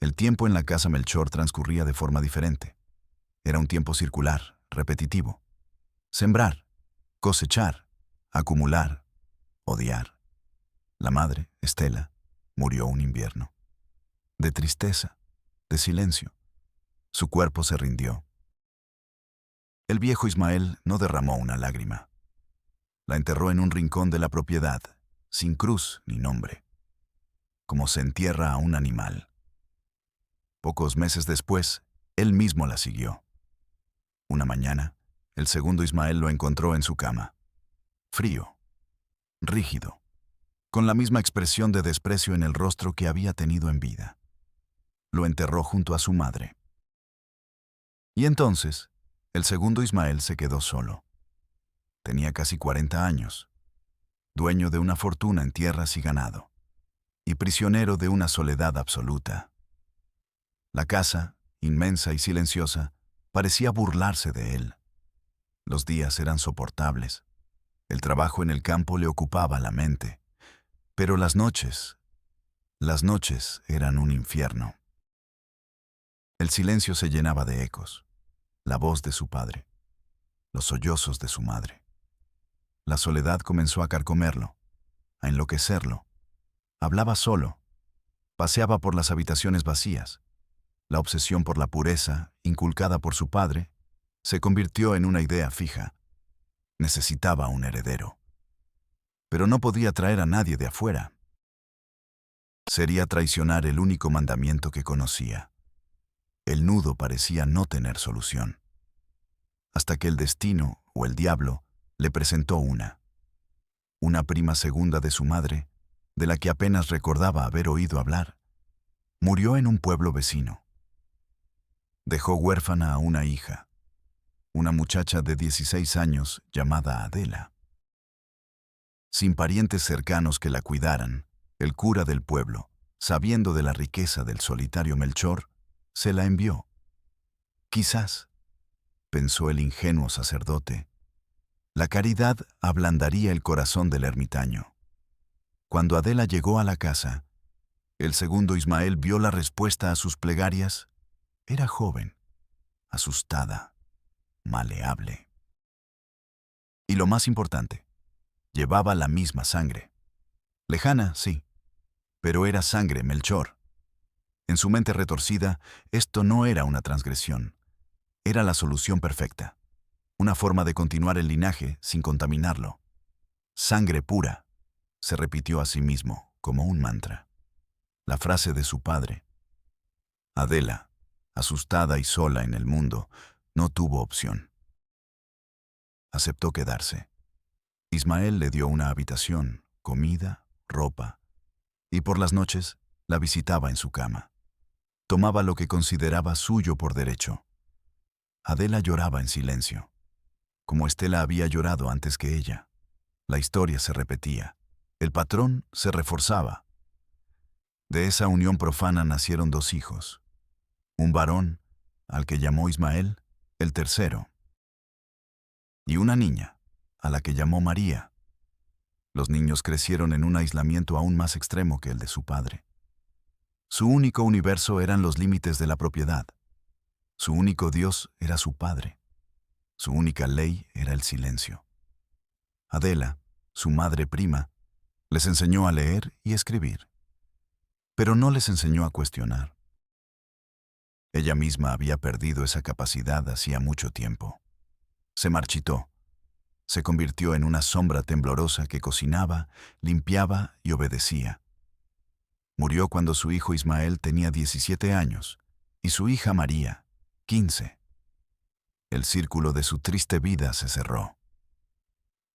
El tiempo en la casa Melchor transcurría de forma diferente. Era un tiempo circular, repetitivo. Sembrar, cosechar, acumular, odiar. La madre, Estela, murió un invierno. De tristeza, de silencio. Su cuerpo se rindió. El viejo Ismael no derramó una lágrima. La enterró en un rincón de la propiedad, sin cruz ni nombre, como se entierra a un animal. Pocos meses después, él mismo la siguió. Una mañana, el segundo Ismael lo encontró en su cama. Frío, rígido, con la misma expresión de desprecio en el rostro que había tenido en vida. Lo enterró junto a su madre. Y entonces, el segundo Ismael se quedó solo. Tenía casi 40 años, dueño de una fortuna en tierras y ganado, y prisionero de una soledad absoluta. La casa, inmensa y silenciosa, parecía burlarse de él. Los días eran soportables. El trabajo en el campo le ocupaba la mente. Pero las noches eran un infierno. El silencio se llenaba de ecos. La voz de su padre, los sollozos de su madre. La soledad comenzó a carcomerlo, a enloquecerlo. Hablaba solo. Paseaba por las habitaciones vacías. La obsesión por la pureza, inculcada por su padre, se convirtió en una idea fija. Necesitaba un heredero. Pero no podía traer a nadie de afuera. Sería traicionar el único mandamiento que conocía. El nudo parecía no tener solución. Hasta que el destino, o el diablo, le presentó una prima segunda de su madre, de la que apenas recordaba haber oído hablar. Murió en un pueblo vecino. Dejó huérfana a una hija, una muchacha de 16 años llamada Adela. Sin parientes cercanos que la cuidaran, el cura del pueblo, sabiendo de la riqueza del solitario Melchor, se la envió. Quizás, pensó el ingenuo sacerdote, la caridad ablandaría el corazón del ermitaño. Cuando Adela llegó a la casa, el segundo Ismael vio la respuesta a sus plegarias. Era joven, asustada, maleable. Y lo más importante, llevaba la misma sangre. Lejana, sí, pero era sangre Melchor. En su mente retorcida, esto no era una transgresión, era la solución perfecta, una forma de continuar el linaje sin contaminarlo. Sangre pura, se repitió a sí mismo como un mantra. La frase de su padre. Adela, asustada y sola en el mundo, no tuvo opción. Aceptó quedarse. Ismael le dio una habitación, comida, ropa, y por las noches la visitaba en su cama. Tomaba lo que consideraba suyo por derecho. Adela lloraba en silencio, como Estela había llorado antes que ella. La historia se repetía. El patrón se reforzaba. De esa unión profana nacieron 2 hijos. Un varón, al que llamó Ismael, el tercero, y una niña, a la que llamó María. Los niños crecieron en un aislamiento aún más extremo que el de su padre. Su único universo eran los límites de la propiedad. Su único Dios era su padre. Su única ley era el silencio. Adela, su madre prima, les enseñó a leer y escribir, pero no les enseñó a cuestionar. Ella misma había perdido esa capacidad hacía mucho tiempo. Se marchitó. Se convirtió en una sombra temblorosa que cocinaba, limpiaba y obedecía. Murió cuando su hijo Ismael tenía 17 años y su hija María, 15. El círculo de su triste vida se cerró.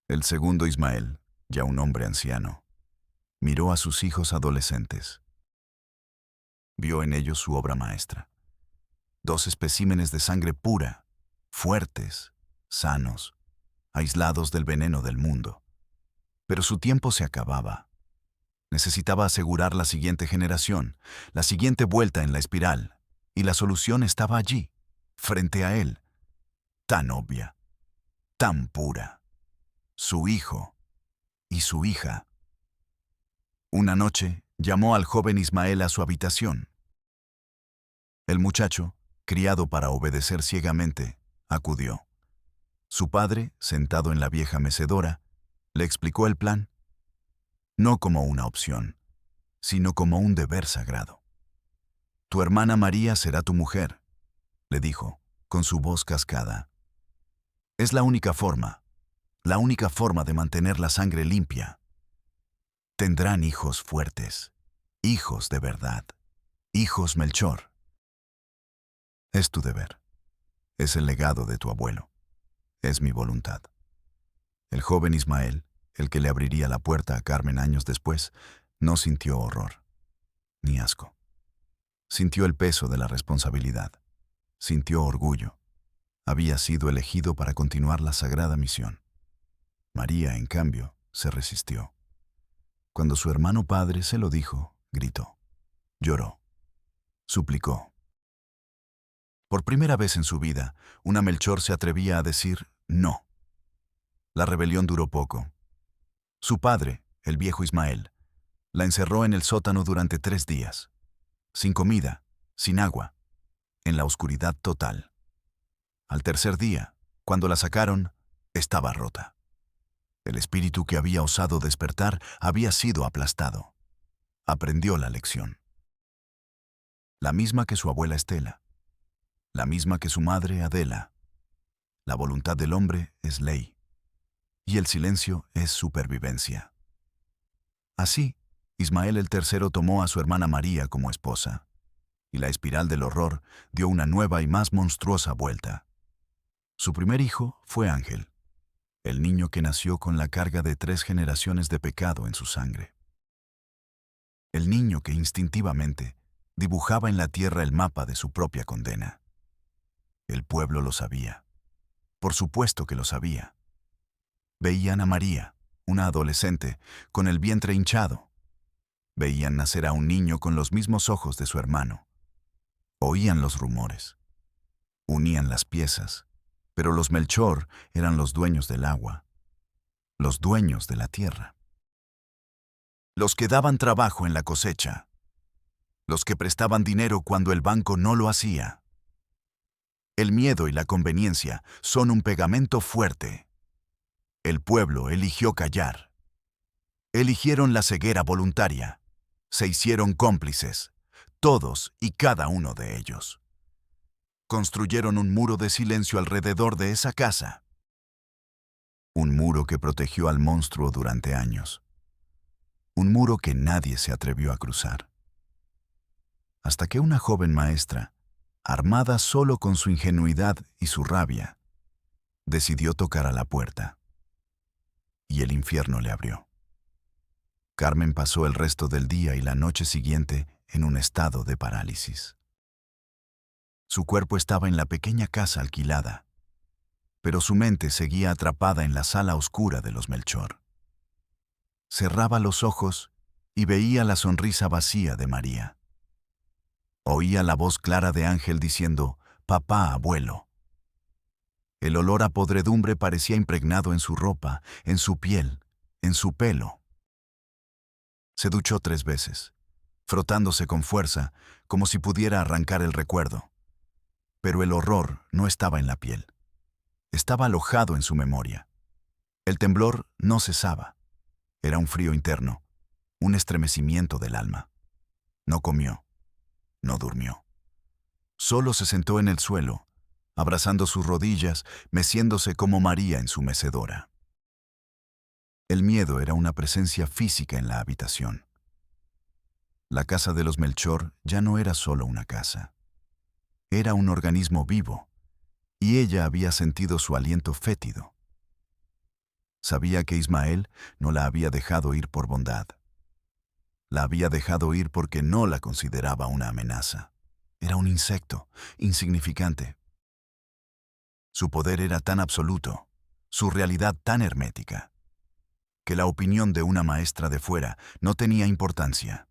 El segundo Ismael, ya un hombre anciano, miró a sus hijos adolescentes. Vio en ellos su obra maestra. 2 especímenes de sangre pura, fuertes, sanos, aislados del veneno del mundo. Pero su tiempo se acababa. Necesitaba asegurar la siguiente generación, la siguiente vuelta en la espiral, y la solución estaba allí, frente a él, tan obvia, tan pura. Su hijo y su hija. Una noche llamó al joven Ismael a su habitación. El muchacho, criado para obedecer ciegamente, acudió. Su padre, sentado en la vieja mecedora, le explicó el plan, no como una opción, sino como un deber sagrado. Tu hermana María será tu mujer, le dijo, con su voz cascada. Es la única forma de mantener la sangre limpia. Tendrán hijos fuertes, hijos de verdad, hijos Melchor. Es tu deber, es el legado de tu abuelo, es mi voluntad. El joven Ismael, el que le abriría la puerta a Carmen años después, no sintió horror, ni asco. Sintió el peso de la responsabilidad, sintió orgullo. Había sido elegido para continuar la sagrada misión. María, en cambio, se resistió. Cuando su hermano padre se lo dijo, gritó, lloró, suplicó. Por primera vez en su vida, una Melchor se atrevía a decir no. La rebelión duró poco. Su padre, el viejo Ismael, la encerró en el sótano durante 3 días, sin comida, sin agua, en la oscuridad total. Al tercer día, cuando la sacaron, estaba rota. El espíritu que había osado despertar había sido aplastado. Aprendió la lección. La misma que su abuela Estela, la misma que su madre Adela. La voluntad del hombre es ley, y el silencio es supervivencia. Así, Ismael el tercero tomó a su hermana María como esposa, y la espiral del horror dio una nueva y más monstruosa vuelta. Su primer hijo fue Ángel, el niño que nació con la carga de 3 generaciones de pecado en su sangre. El niño que instintivamente dibujaba en la tierra el mapa de su propia condena. El pueblo lo sabía. Por supuesto que lo sabía. Veían a María, una adolescente, con el vientre hinchado. Veían nacer a un niño con los mismos ojos de su hermano. Oían los rumores. Unían las piezas. Pero los Melchor eran los dueños del agua, los dueños de la tierra. Los que daban trabajo en la cosecha, los que prestaban dinero cuando el banco no lo hacía. El miedo y la conveniencia son un pegamento fuerte. El pueblo eligió callar. Eligieron la ceguera voluntaria. Se hicieron cómplices, todos y cada uno de ellos. Construyeron un muro de silencio alrededor de esa casa. Un muro que protegió al monstruo durante años. Un muro que nadie se atrevió a cruzar. Hasta que una joven maestra, armada solo con su ingenuidad y su rabia, decidió tocar a la puerta. Y el infierno le abrió. Carmen pasó el resto del día y la noche siguiente en un estado de parálisis. Su cuerpo estaba en la pequeña casa alquilada, pero su mente seguía atrapada en la sala oscura de los Melchor. Cerraba los ojos y veía la sonrisa vacía de María. Oía la voz clara de Ángel diciendo, «Papá, abuelo». El olor a podredumbre parecía impregnado en su ropa, en su piel, en su pelo. Se duchó 3 veces, frotándose con fuerza, como si pudiera arrancar el recuerdo. Pero el horror no estaba en la piel. Estaba alojado en su memoria. El temblor no cesaba. Era un frío interno, un estremecimiento del alma. No comió, no durmió. Solo se sentó en el suelo, abrazando sus rodillas, meciéndose como María en su mecedora. El miedo era una presencia física en la habitación. La casa de los Melchor ya no era solo una casa. Era un organismo vivo, y ella había sentido su aliento fétido. Sabía que Ismael no la había dejado ir por bondad. La había dejado ir porque no la consideraba una amenaza. Era un insecto, insignificante. Su poder era tan absoluto, su realidad tan hermética, que la opinión de una maestra de fuera no tenía importancia.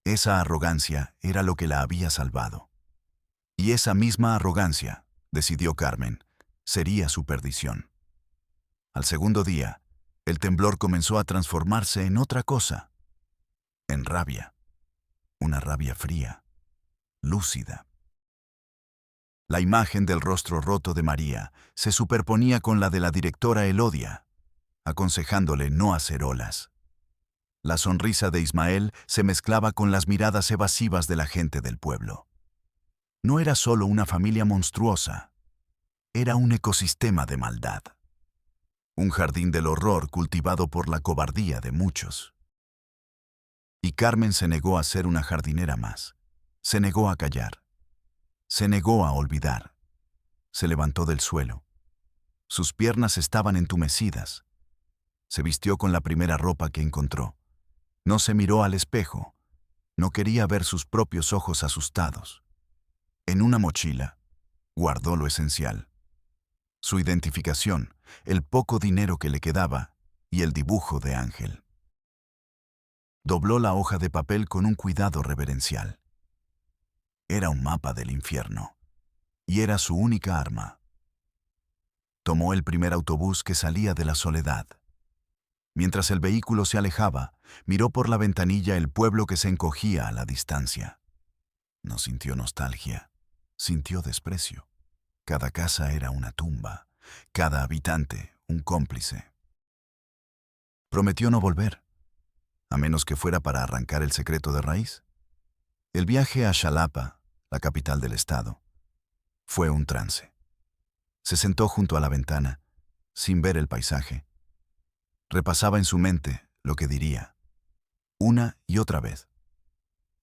Esa arrogancia era lo que la había salvado. Y esa misma arrogancia, decidió Carmen, sería su perdición. Al segundo día, el temblor comenzó a transformarse en otra cosa, en rabia, una rabia fría, lúcida. La imagen del rostro roto de María se superponía con la de la directora Elodia, aconsejándole no hacer olas. La sonrisa de Ismael se mezclaba con las miradas evasivas de la gente del pueblo. No era solo una familia monstruosa, era un ecosistema de maldad. Un jardín del horror cultivado por la cobardía de muchos. Y Carmen se negó a ser una jardinera más. Se negó a callar. Se negó a olvidar. Se levantó del suelo. Sus piernas estaban entumecidas. Se vistió con la primera ropa que encontró. No se miró al espejo. No quería ver sus propios ojos asustados. En una mochila, guardó lo esencial. Su identificación, el poco dinero que le quedaba y el dibujo de Ángel. Dobló la hoja de papel con un cuidado reverencial. Era un mapa del infierno, y era su única arma. Tomó el primer autobús que salía de la soledad. Mientras el vehículo se alejaba, miró por la ventanilla el pueblo que se encogía a la distancia. No sintió nostalgia, sintió desprecio. Cada casa era una tumba, cada habitante un cómplice. Prometió no volver, a menos que fuera para arrancar el secreto de raíz. El viaje a Xalapa, la capital del estado, fue un trance. Se sentó junto a la ventana, sin ver el paisaje. Repasaba en su mente lo que diría. una y otra vez,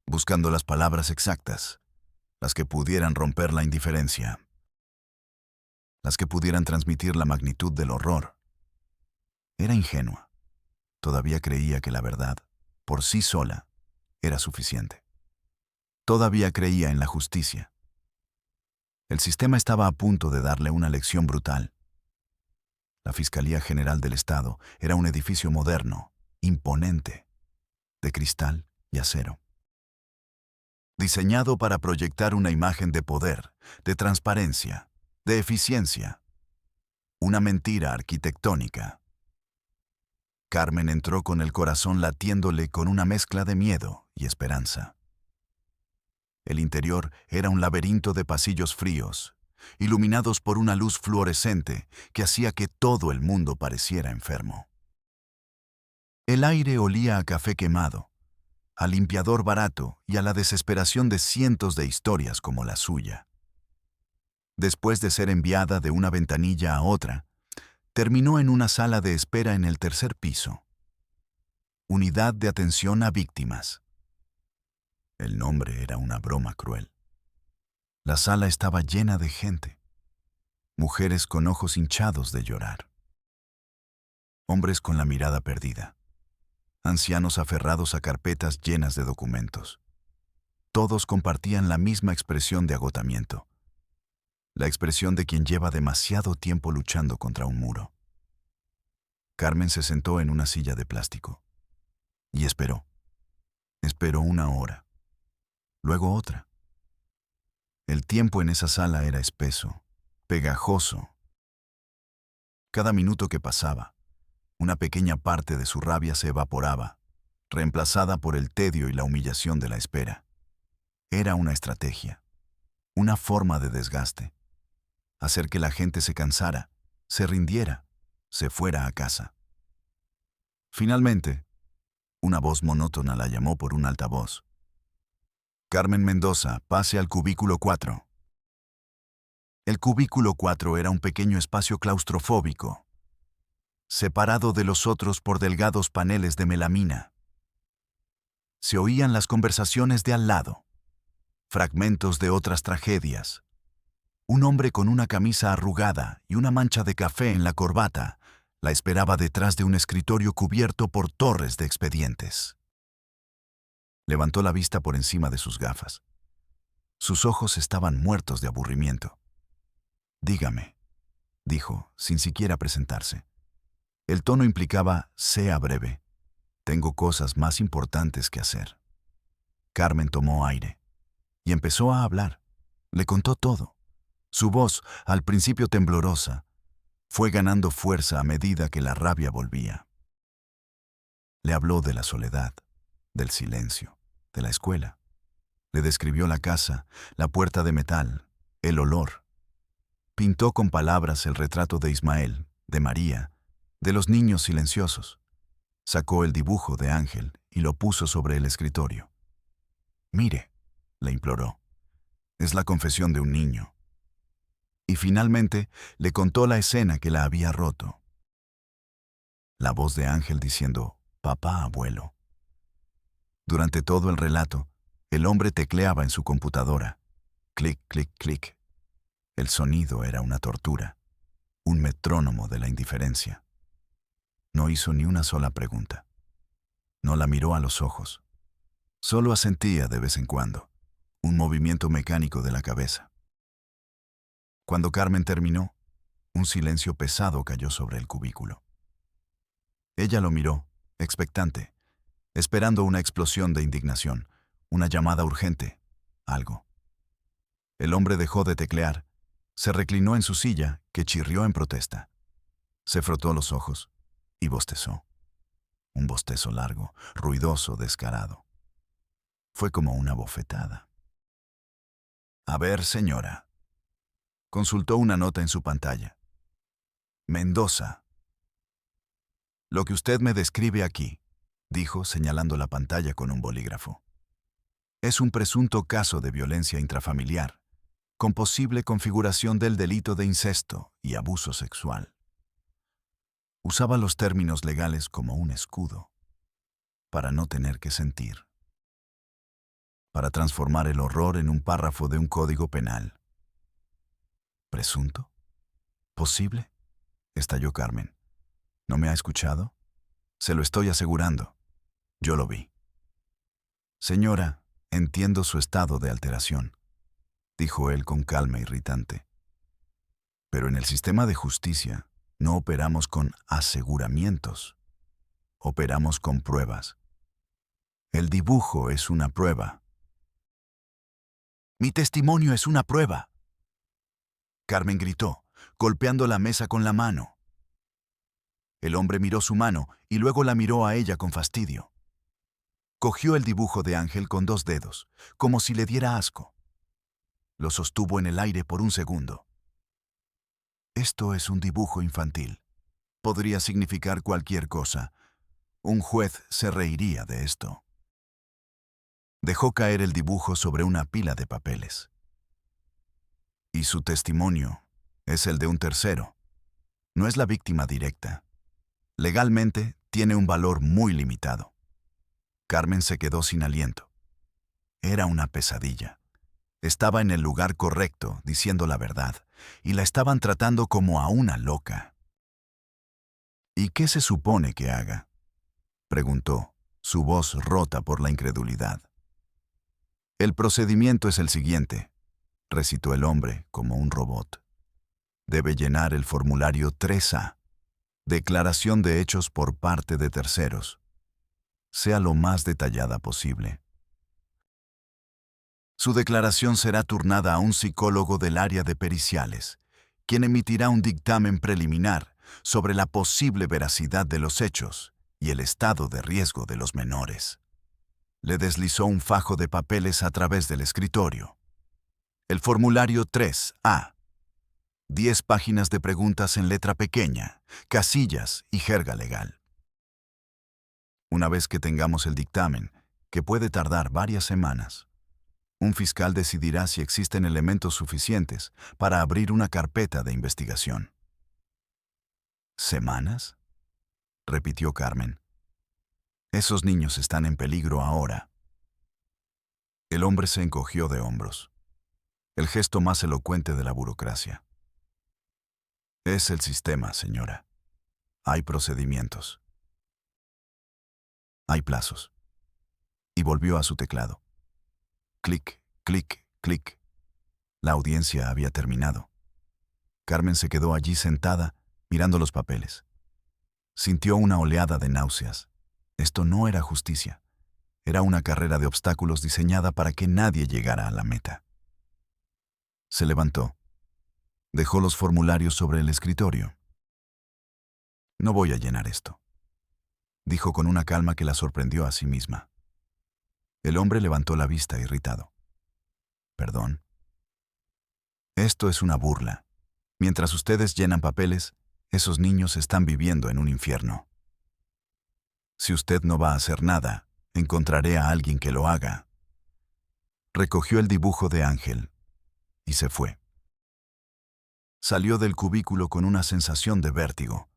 buscando las palabras exactas, las que pudieran romper la indiferencia, las que pudieran transmitir la magnitud del horror. Era ingenua. Todavía creía que la verdad, por sí sola, era suficiente. Todavía creía en la justicia. El sistema estaba a punto de darle una lección brutal. La Fiscalía General del Estado era un edificio moderno, imponente, de cristal y acero. Diseñado para proyectar una imagen de poder, de transparencia, de eficiencia. Una mentira arquitectónica. Carmen entró con el corazón latiéndole con una mezcla de miedo y esperanza. El interior era un laberinto de pasillos fríos, iluminados por una luz fluorescente que hacía que todo el mundo pareciera enfermo. El aire olía a café quemado, a limpiador barato y a la desesperación de cientos de historias como la suya. Después de ser enviada de una ventanilla a otra, terminó en una sala de espera en el tercer piso. Unidad de Atención a Víctimas. El nombre era una broma cruel. La sala estaba llena de gente. Mujeres con ojos hinchados de llorar. Hombres con la mirada perdida. Ancianos aferrados a carpetas llenas de documentos. Todos compartían la misma expresión de agotamiento. La expresión de quien lleva demasiado tiempo luchando contra un muro. Carmen se sentó en una silla de plástico. Y esperó. Esperó una hora. Luego otra. El tiempo en esa sala era espeso, pegajoso. Cada minuto que pasaba, una pequeña parte de su rabia se evaporaba, reemplazada por el tedio y la humillación de la espera. Era una estrategia, una forma de desgaste. Hacer que la gente se cansara, se rindiera, se fuera a casa. Finalmente, una voz monótona la llamó por un altavoz. Carmen Mendoza, pase al cubículo 4. El cubículo 4 era un pequeño espacio claustrofóbico, separado de los otros por delgados paneles de melamina. Se oían las conversaciones de al lado, fragmentos de otras tragedias. Un hombre con una camisa arrugada y una mancha de café en la corbata la esperaba detrás de un escritorio cubierto por torres de expedientes. Levantó la vista por encima de sus gafas. Sus ojos estaban muertos de aburrimiento. Dígame, dijo, sin siquiera presentarse. El tono implicaba, sea breve. Tengo cosas más importantes que hacer. Carmen tomó aire y empezó a hablar. Le contó todo. Su voz, al principio temblorosa, fue ganando fuerza a medida que la rabia volvía. Le habló de la soledad, del silencio, de la escuela. Le describió la casa, la puerta de metal, el olor. Pintó con palabras el retrato de Ismael, de María, de los niños silenciosos. Sacó el dibujo de Ángel y lo puso sobre el escritorio. Mire, le imploró, es la confesión de un niño. Y finalmente le contó la escena que la había roto. La voz de Ángel diciendo, papá, abuelo. Durante todo el relato, el hombre tecleaba en su computadora. Clic, clic, clic. El sonido era una tortura, un metrónomo de la indiferencia. No hizo ni una sola pregunta. No la miró a los ojos. Solo asentía de vez en cuando, un movimiento mecánico de la cabeza. Cuando Carmen terminó, un silencio pesado cayó sobre el cubículo. Ella lo miró, expectante, esperando una explosión de indignación, una llamada urgente, algo. El hombre dejó de teclear, se reclinó en su silla, que chirrió en protesta. Se frotó los ojos y bostezó. Un bostezo largo, ruidoso, descarado. Fue como una bofetada. A ver, señora. Consultó una nota en su pantalla. Mendoza. Lo que usted me describe aquí, dijo señalando la pantalla con un bolígrafo. Es un presunto caso de violencia intrafamiliar, con posible configuración del delito de incesto y abuso sexual. Usaba los términos legales como un escudo. para no tener que sentir, para transformar el horror en un párrafo de un código penal. ¿Presunto? ¿Posible?, estalló Carmen. ¿No me ha escuchado? Se lo estoy asegurando. Yo lo vi. Señora, entiendo su estado de alteración, dijo él con calma irritante. Pero en el sistema de justicia no operamos con aseguramientos, operamos con pruebas. El dibujo es una prueba. Mi testimonio es una prueba. Carmen gritó, golpeando la mesa con la mano. El hombre miró su mano y luego la miró a ella con fastidio. Cogió el dibujo de Ángel con 2 dedos, como si le diera asco. Lo sostuvo en el aire por un segundo. Esto es un dibujo infantil. Podría significar cualquier cosa. Un juez se reiría de esto. Dejó caer el dibujo sobre una pila de papeles. Y su testimonio es el de un tercero. No es la víctima directa. Legalmente tiene un valor muy limitado. Carmen se quedó sin aliento. Era una pesadilla. Estaba en el lugar correcto, diciendo la verdad, y la estaban tratando como a una loca. ¿Y qué se supone que haga?, preguntó, su voz rota por la incredulidad. El procedimiento es el siguiente, recitó el hombre como un robot. Debe llenar el formulario 3A, declaración de hechos por parte de terceros. Sea lo más detallada posible. Su declaración será turnada a un psicólogo del área de periciales, quien emitirá un dictamen preliminar sobre la posible veracidad de los hechos y el estado de riesgo de los menores. Le deslizó un fajo de papeles a través del escritorio. El formulario 3A. 10 páginas de preguntas en letra pequeña, casillas y jerga legal. Una vez que tengamos el dictamen, que puede tardar varias semanas, un fiscal decidirá si existen elementos suficientes para abrir una carpeta de investigación. ¿Semanas?, repitió Carmen. Esos niños están en peligro ahora. El hombre se encogió de hombros. El gesto más elocuente de la burocracia. Es el sistema, señora. Hay procedimientos. Hay plazos. Y volvió a su teclado. Clic, clic, clic. La audiencia había terminado. Carmen se quedó allí sentada, mirando los papeles. Sintió una oleada de náuseas. Esto no era justicia. Era una carrera de obstáculos diseñada para que nadie llegara a la meta. Se levantó. Dejó los formularios sobre el escritorio. No voy a llenar esto, dijo con una calma que la sorprendió a sí misma. El hombre levantó la vista irritado. ¿Perdón? Esto es una burla. Mientras ustedes llenan papeles, esos niños están viviendo en un infierno. Si usted no va a hacer nada, encontraré a alguien que lo haga. Recogió el dibujo de Ángel y se fue. Salió del cubículo con una sensación de vértigo.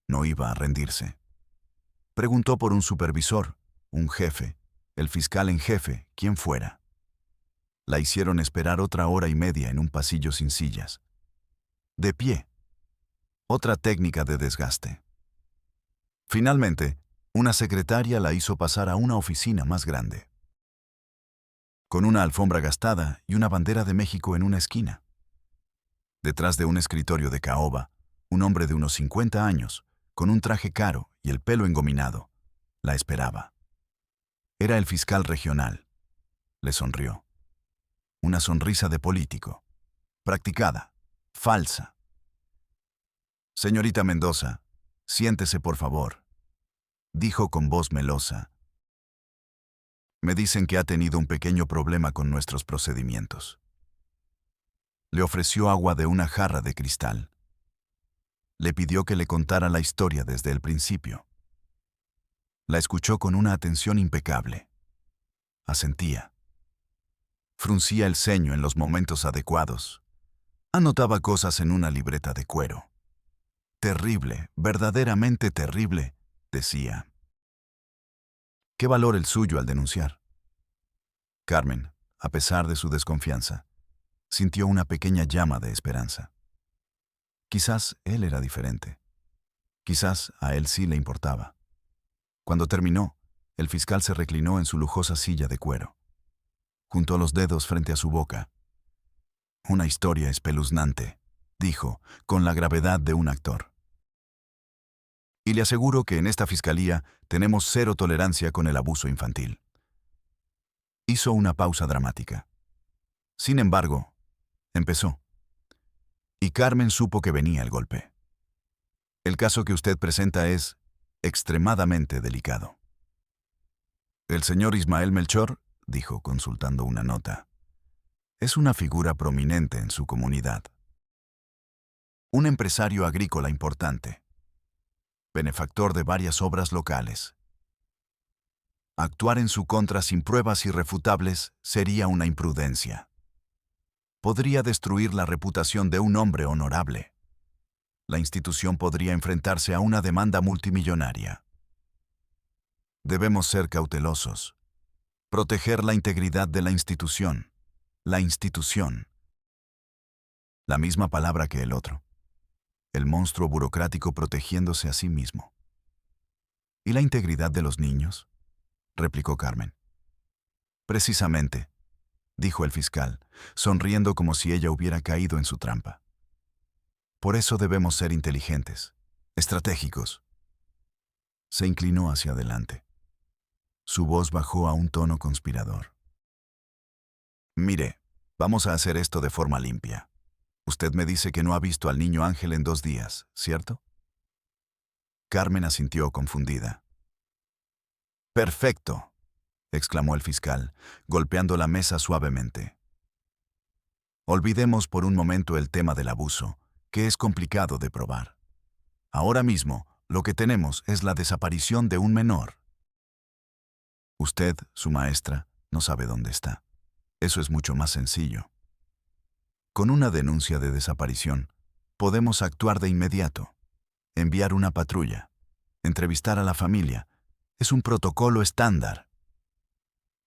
No iba a rendirse. Preguntó por un supervisor, un jefe, el fiscal en jefe, quien fuera. La hicieron esperar otra hora y media en un pasillo sin sillas. De pie. Otra técnica de desgaste. Finalmente, una secretaria la hizo pasar a una oficina más grande, con una alfombra gastada y una bandera de México en una esquina. Detrás de un escritorio de caoba, un hombre de unos 50 años, con un traje caro y el pelo engominado, la esperaba. Era el fiscal regional. Le sonrió. Una sonrisa de político. Practicada. Falsa. Señorita Mendoza, siéntese por favor, dijo con voz melosa. Me dicen que ha tenido un pequeño problema con nuestros procedimientos. Le ofreció agua de una jarra de cristal. Le pidió que le contara la historia desde el principio. La escuchó con una atención impecable. Asentía. Fruncía el ceño en los momentos adecuados. Anotaba cosas en una libreta de cuero. Terrible, verdaderamente terrible, decía. ¿Qué valor el suyo al denunciar? Carmen, a pesar de su desconfianza, sintió una pequeña llama de esperanza. Quizás él era diferente. Quizás a él sí le importaba. Cuando terminó, el fiscal se reclinó en su lujosa silla de cuero. Juntó los dedos frente a su boca. Una historia espeluznante, dijo, con la gravedad de un actor. Y le aseguro que en esta fiscalía tenemos cero tolerancia con el abuso infantil. Hizo una pausa dramática. Sin embargo, empezó. Y Carmen supo que venía el golpe. El caso que usted presenta es extremadamente delicado. El señor Ismael Melchor, dijo consultando una nota, es una figura prominente en su comunidad. Un empresario agrícola importante. Benefactor de varias obras locales. Actuar en su contra sin pruebas irrefutables sería una imprudencia. Podría destruir la reputación de un hombre honorable. La institución podría enfrentarse a una demanda multimillonaria. Debemos ser cautelosos. Proteger la integridad de la institución. La institución. La misma palabra que el otro. El monstruo burocrático protegiéndose a sí mismo. ¿Y la integridad de los niños?, replicó Carmen. Precisamente, dijo el fiscal, sonriendo como si ella hubiera caído en su trampa. Por eso debemos ser inteligentes, estratégicos. Se inclinó hacia adelante. Su voz bajó a un tono conspirador. Mire, vamos a hacer esto de forma limpia. Usted me dice que no ha visto al niño Ángel en 2 días, ¿cierto? Carmen asintió confundida. Perfecto, exclamó el fiscal, golpeando la mesa suavemente. Olvidemos por un momento el tema del abuso, que es complicado de probar. Ahora mismo, lo que tenemos es la desaparición de un menor. Usted, su maestra, no sabe dónde está. Eso es mucho más sencillo. Con una denuncia de desaparición, podemos actuar de inmediato. Enviar una patrulla. Entrevistar a la familia. Es un protocolo estándar.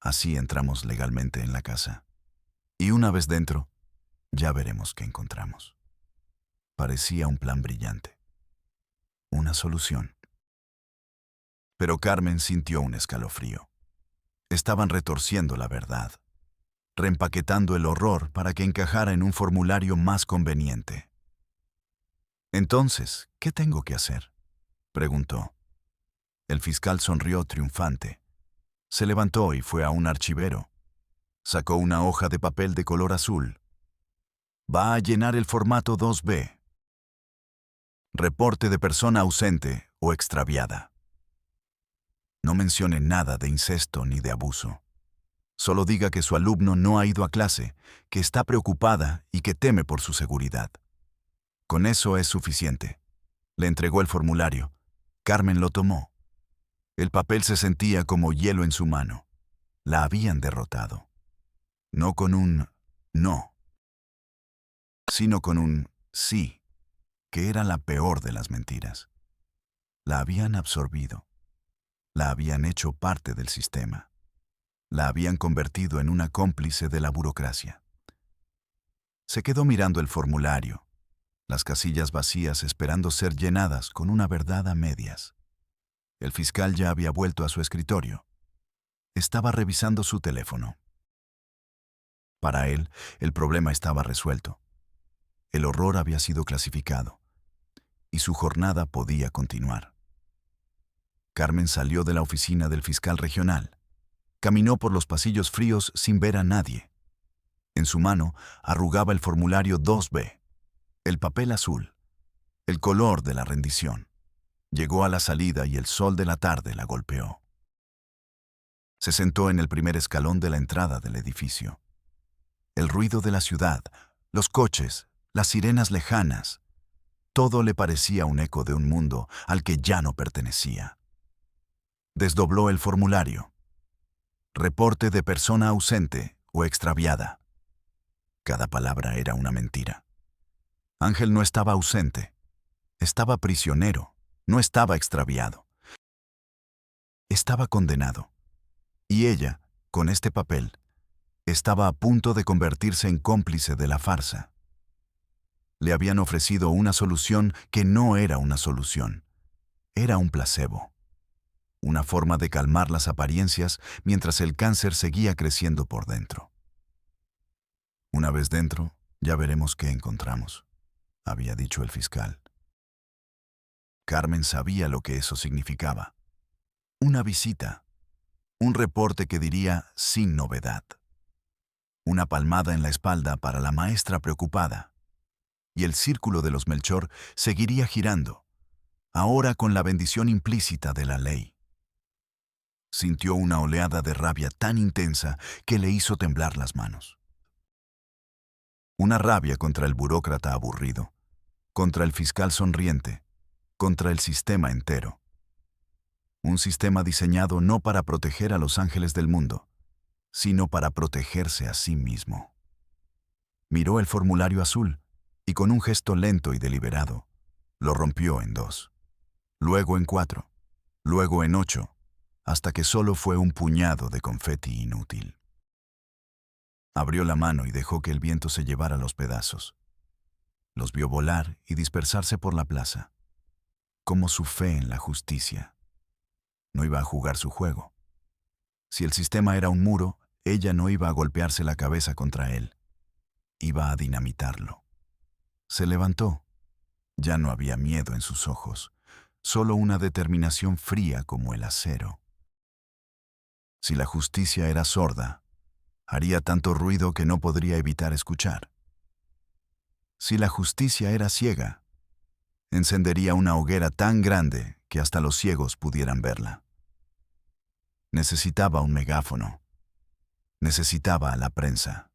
Así entramos legalmente en la casa. Y una vez dentro, ya veremos qué encontramos. Parecía un plan brillante. Una solución. Pero Carmen sintió un escalofrío. Estaban retorciendo la verdad, reempaquetando el horror para que encajara en un formulario más conveniente. Entonces, ¿qué tengo que hacer?, preguntó. El fiscal sonrió triunfante. Se levantó y fue a un archivero. Sacó una hoja de papel de color azul. Va a llenar el formato 2B. Reporte de persona ausente o extraviada. No mencione nada de incesto ni de abuso. Solo diga que su alumno no ha ido a clase, que está preocupada y que teme por su seguridad. Con eso es suficiente. Le entregó el formulario. Carmen lo tomó. El papel se sentía como hielo en su mano. La habían derrotado. No con un no, sino con un sí, que era la peor de las mentiras. La habían absorbido. La habían hecho parte del sistema. La habían convertido en una cómplice de la burocracia. Se quedó mirando el formulario, las casillas vacías esperando ser llenadas con una verdad a medias. El fiscal ya había vuelto a su escritorio. Estaba revisando su teléfono. Para él, el problema estaba resuelto. El horror había sido clasificado, y su jornada podía continuar. Carmen salió de la oficina del fiscal regional. Caminó por los pasillos fríos sin ver a nadie. En su mano arrugaba el formulario 2B, el papel azul, el color de la rendición. Llegó a la salida y el sol de la tarde la golpeó. Se sentó en el primer escalón de la entrada del edificio. El ruido de la ciudad, los coches, las sirenas lejanas, todo le parecía un eco de un mundo al que ya no pertenecía. Desdobló el formulario. Reporte de persona ausente o extraviada. Cada palabra era una mentira. Ángel no estaba ausente. Estaba prisionero. No estaba extraviado. Estaba condenado. Y ella, con este papel, estaba a punto de convertirse en cómplice de la farsa. Le habían ofrecido una solución que no era una solución. Era un placebo. Una forma de calmar las apariencias mientras el cáncer seguía creciendo por dentro. Una vez dentro, ya veremos qué encontramos, había dicho el fiscal. Carmen sabía lo que eso significaba. Una visita. Un reporte que diría sin novedad. Una palmada en la espalda para la maestra preocupada. Y el círculo de los Melchor seguiría girando, ahora con la bendición implícita de la ley. Sintió una oleada de rabia tan intensa que le hizo temblar las manos. Una rabia contra el burócrata aburrido, contra el fiscal sonriente, contra el sistema entero. Un sistema diseñado no para proteger a los ángeles del mundo, sino para protegerse a sí mismo. Miró el formulario azul y con un gesto lento y deliberado, lo rompió en 2, luego en 4, luego en 8, hasta que solo fue un puñado de confeti inútil. Abrió la mano y dejó que el viento se llevara los pedazos. Los vio volar y dispersarse por la plaza, como su fe en la justicia. No iba a jugar su juego. Si el sistema era un muro, ella no iba a golpearse la cabeza contra él. Iba a dinamitarlo. Se levantó. Ya no había miedo en sus ojos, solo una determinación fría como el acero. Si la justicia era sorda, haría tanto ruido que no podría evitar escuchar. Si la justicia era ciega, encendería una hoguera tan grande que hasta los ciegos pudieran verla. Necesitaba un megáfono. Necesitaba a la prensa.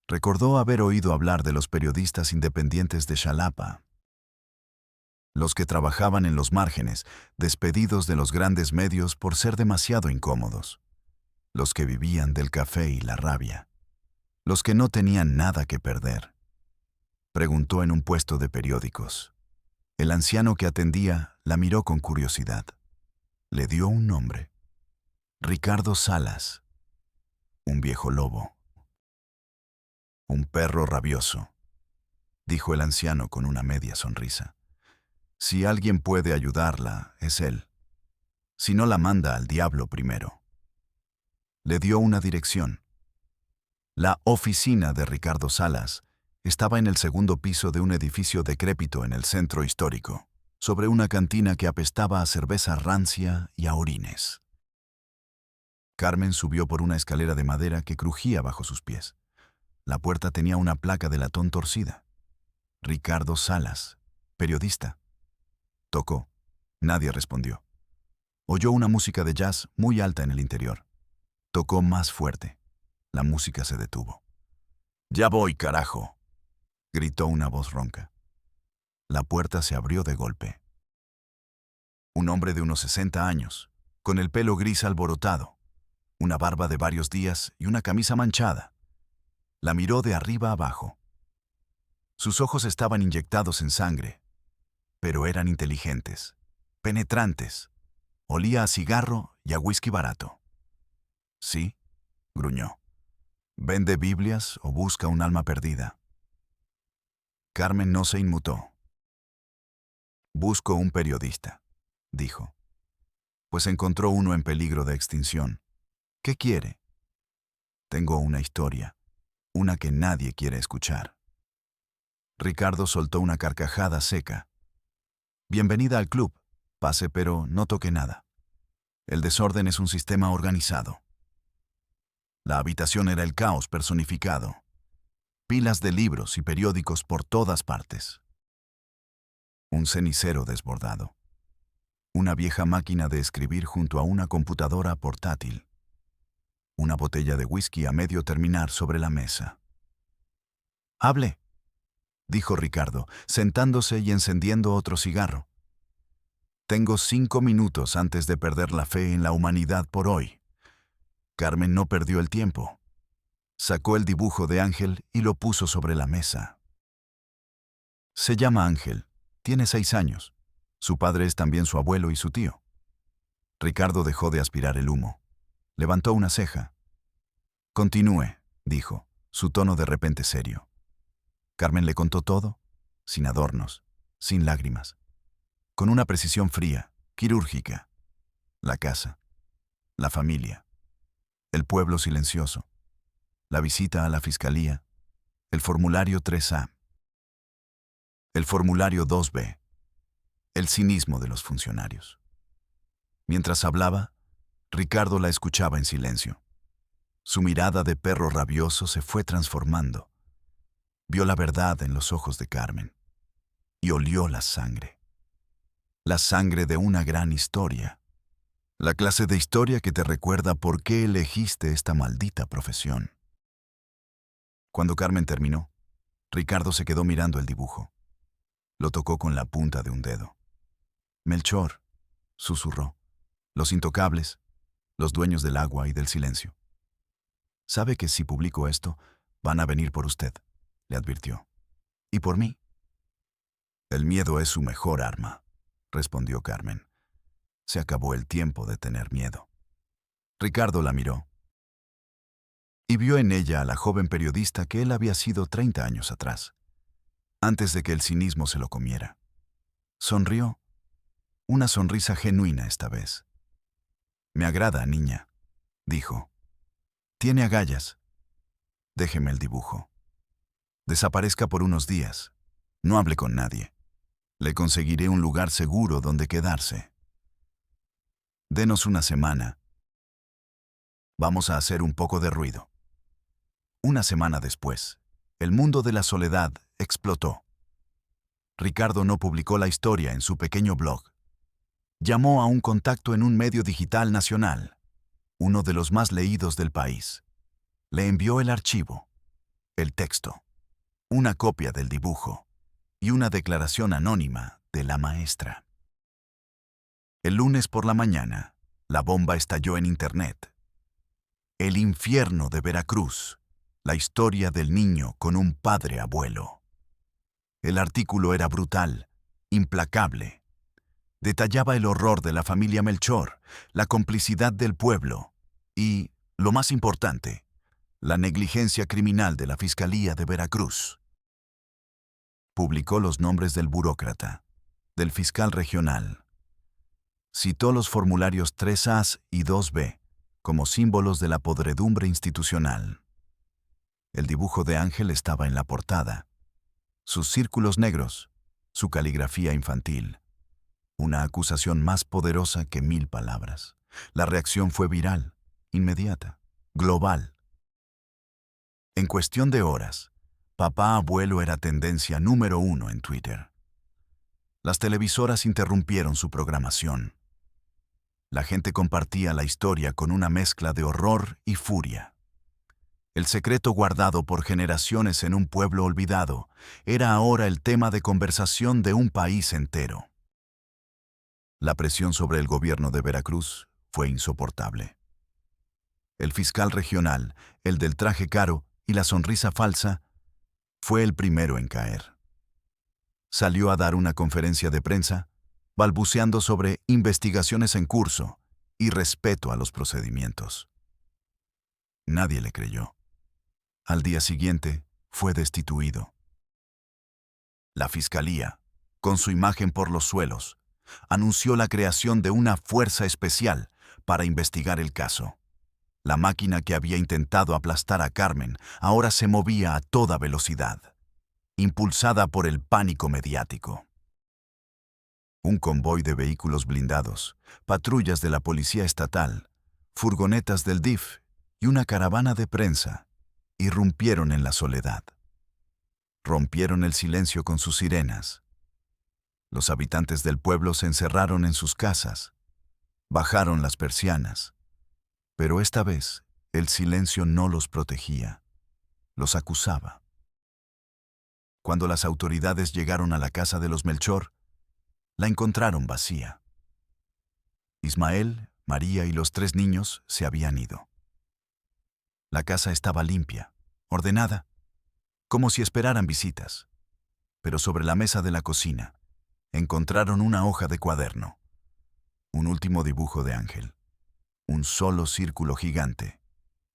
Recordó haber oído hablar de los periodistas independientes de Xalapa, los que trabajaban en los márgenes, despedidos de los grandes medios por ser demasiado incómodos, los que vivían del café y la rabia, los que no tenían nada que perder. Preguntó en un puesto de periódicos. El anciano que atendía la miró con curiosidad. Le dio un nombre. Ricardo Salas. Un viejo lobo. Un perro rabioso, dijo el anciano con una media sonrisa. Si alguien puede ayudarla, es él. Si no, la manda al diablo primero. Le dio una dirección. La oficina de Ricardo Salas estaba en el segundo piso de un edificio decrépito en el centro histórico, sobre una cantina que apestaba a cerveza rancia y a orines. Carmen subió por una escalera de madera que crujía bajo sus pies. La puerta tenía una placa de latón torcida. Ricardo Salas, periodista. Tocó. Nadie respondió. Oyó una música de jazz muy alta en el interior. Tocó más fuerte. La música se detuvo. «Ya voy, carajo», gritó una voz ronca. La puerta se abrió de golpe. Un hombre de unos 60 años, con el pelo gris alborotado, una barba de varios días y una camisa manchada. La miró de arriba abajo. Sus ojos estaban inyectados en sangre, pero eran inteligentes, penetrantes. Olía a cigarro y a whisky barato. «Sí», gruñó. «¿Vende Biblias o busca un alma perdida?» Carmen no se inmutó. «Busco un periodista», dijo. «Pues encontró uno en peligro de extinción. ¿Qué quiere?» «Tengo una historia, una que nadie quiere escuchar». Ricardo soltó una carcajada seca. «Bienvenida al club. Pase, pero no toque nada. El desorden es un sistema organizado». La habitación era el caos personificado. Pilas de libros y periódicos por todas partes. Un cenicero desbordado. Una vieja máquina de escribir junto a una computadora portátil. Una botella de whisky a medio terminar sobre la mesa. «Hable», dijo Ricardo, sentándose y encendiendo otro cigarro. «Tengo 5 minutos antes de perder la fe en la humanidad por hoy». Carmen no perdió el tiempo. Sacó el dibujo de Ángel y lo puso sobre la mesa. «Se llama Ángel. Tiene 6 años. Su padre es también su abuelo y su tío». Ricardo dejó de aspirar el humo. Levantó una ceja. Continúe, dijo, su tono de repente serio. Carmen le contó todo, sin adornos, sin lágrimas, con una precisión fría, quirúrgica. La casa, la familia, el pueblo silencioso, la visita a la fiscalía, el formulario 3A, el formulario 2B, el cinismo de los funcionarios. Mientras hablaba, Ricardo la escuchaba en silencio. Su mirada de perro rabioso se fue transformando. Vio la verdad en los ojos de Carmen y olió la sangre. La sangre de una gran historia. La clase de historia que te recuerda por qué elegiste esta maldita profesión. Cuando Carmen terminó, Ricardo se quedó mirando el dibujo. Lo tocó con la punta de un dedo. Melchor, susurró. Los intocables, los dueños del agua y del silencio. Sabe que si publico esto, van a venir por usted, le advirtió. ¿Y por mí? El miedo es su mejor arma, respondió Carmen. Se acabó el tiempo de tener miedo. Ricardo la miró y vio en ella a la joven periodista que él había sido 30 años atrás, antes de que el cinismo se lo comiera. Sonrió, una sonrisa genuina esta vez. Me agrada, niña, dijo. Tiene agallas. Déjeme el dibujo. Desaparezca por unos días. No hable con nadie. Le conseguiré un lugar seguro donde quedarse. Denos una semana. Vamos a hacer un poco de ruido. Una semana después, el mundo de la soledad explotó. Ricardo no publicó la historia en su pequeño blog. Llamó a un contacto en un medio digital nacional, uno de los más leídos del país. Le envió el archivo, el texto, una copia del dibujo y una declaración anónima de la maestra. El lunes por la mañana, la bomba estalló en Internet. El infierno de Veracruz, la historia del niño con un padre abuelo. El artículo era brutal, implacable. Detallaba el horror de la familia Melchor, la complicidad del pueblo y, lo más importante, la negligencia criminal de la Fiscalía de Veracruz. Publicó los nombres del burócrata, del fiscal regional. Citó los formularios 3A y 2B como símbolos de la podredumbre institucional. El dibujo de Ángel estaba en la portada. Sus círculos negros, su caligrafía infantil. Una acusación más poderosa que 1000 palabras. La reacción fue viral, inmediata, global. En cuestión de horas, papá abuelo era tendencia número 1 en Twitter. Las televisoras interrumpieron su programación. La gente compartía la historia con una mezcla de horror y furia. El secreto guardado por generaciones en un pueblo olvidado era ahora el tema de conversación de un país entero. La presión sobre el gobierno de Veracruz fue insoportable. El fiscal regional, el del traje caro y la sonrisa falsa, fue el primero en caer. Salió a dar una conferencia de prensa, balbuceando sobre investigaciones en curso y respeto a los procedimientos. Nadie le creyó. Al día siguiente, fue destituido. La fiscalía, con su imagen por los suelos, anunció la creación de una fuerza especial para investigar el caso. La máquina que había intentado aplastar a Carmen ahora se movía a toda velocidad, impulsada por el pánico mediático. Un convoy de vehículos blindados, patrullas de la policía estatal, furgonetas del DIF y una caravana de prensa irrumpieron en la soledad. Rompieron el silencio con sus sirenas. Los habitantes del pueblo se encerraron en sus casas, bajaron las persianas, pero esta vez el silencio no los protegía, los acusaba. Cuando las autoridades llegaron a la casa de los Melchor, la encontraron vacía. Ismael, María y los 3 niños se habían ido. La casa estaba limpia, ordenada, como si esperaran visitas, pero sobre la mesa de la cocina encontraron una hoja de cuaderno, un último dibujo de Ángel, un solo círculo gigante.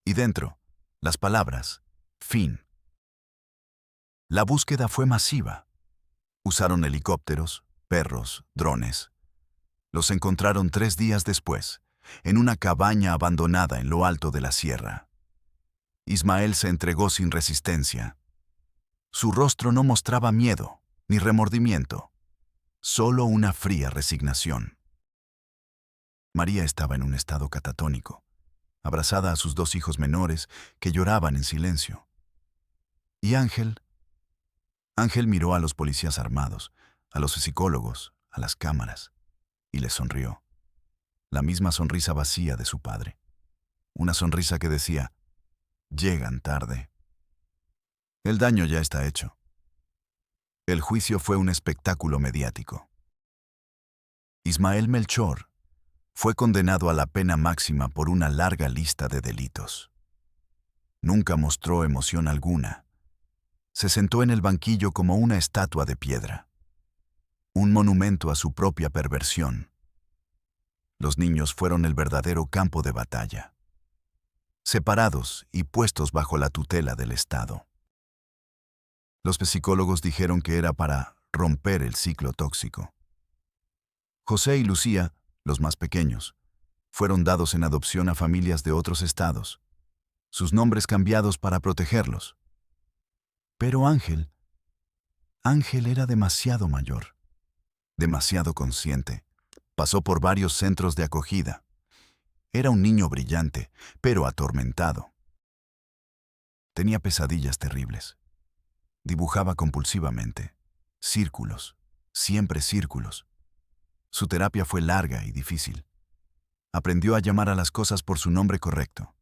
Y dentro, las palabras, fin. La búsqueda fue masiva. Usaron helicópteros, perros, drones. Los encontraron 3 días después, en una cabaña abandonada en lo alto de la sierra. Ismael se entregó sin resistencia. Su rostro no mostraba miedo ni remordimiento, solo una fría resignación. María estaba en un estado catatónico, abrazada a sus 2 hijos menores que lloraban en silencio. Y Ángel miró a los policías armados, a los psicólogos, a las cámaras, y les sonrió. La misma sonrisa vacía de su padre. Una sonrisa que decía, llegan tarde. El daño ya está hecho. El juicio fue un espectáculo mediático. Ismael Melchor fue condenado a la pena máxima por una larga lista de delitos. Nunca mostró emoción alguna. Se sentó en el banquillo como una estatua de piedra, un monumento a su propia perversión. Los niños fueron el verdadero campo de batalla, separados y puestos bajo la tutela del Estado. Los psicólogos dijeron que era para romper el ciclo tóxico. José y Lucía, los más pequeños, fueron dados en adopción a familias de otros estados, sus nombres cambiados para protegerlos. Pero Ángel era demasiado mayor, demasiado consciente. Pasó por varios centros de acogida. Era un niño brillante, pero atormentado. Tenía pesadillas terribles. Dibujaba compulsivamente. Círculos, siempre círculos. Su terapia fue larga y difícil. Aprendió a llamar a las cosas por su nombre correcto.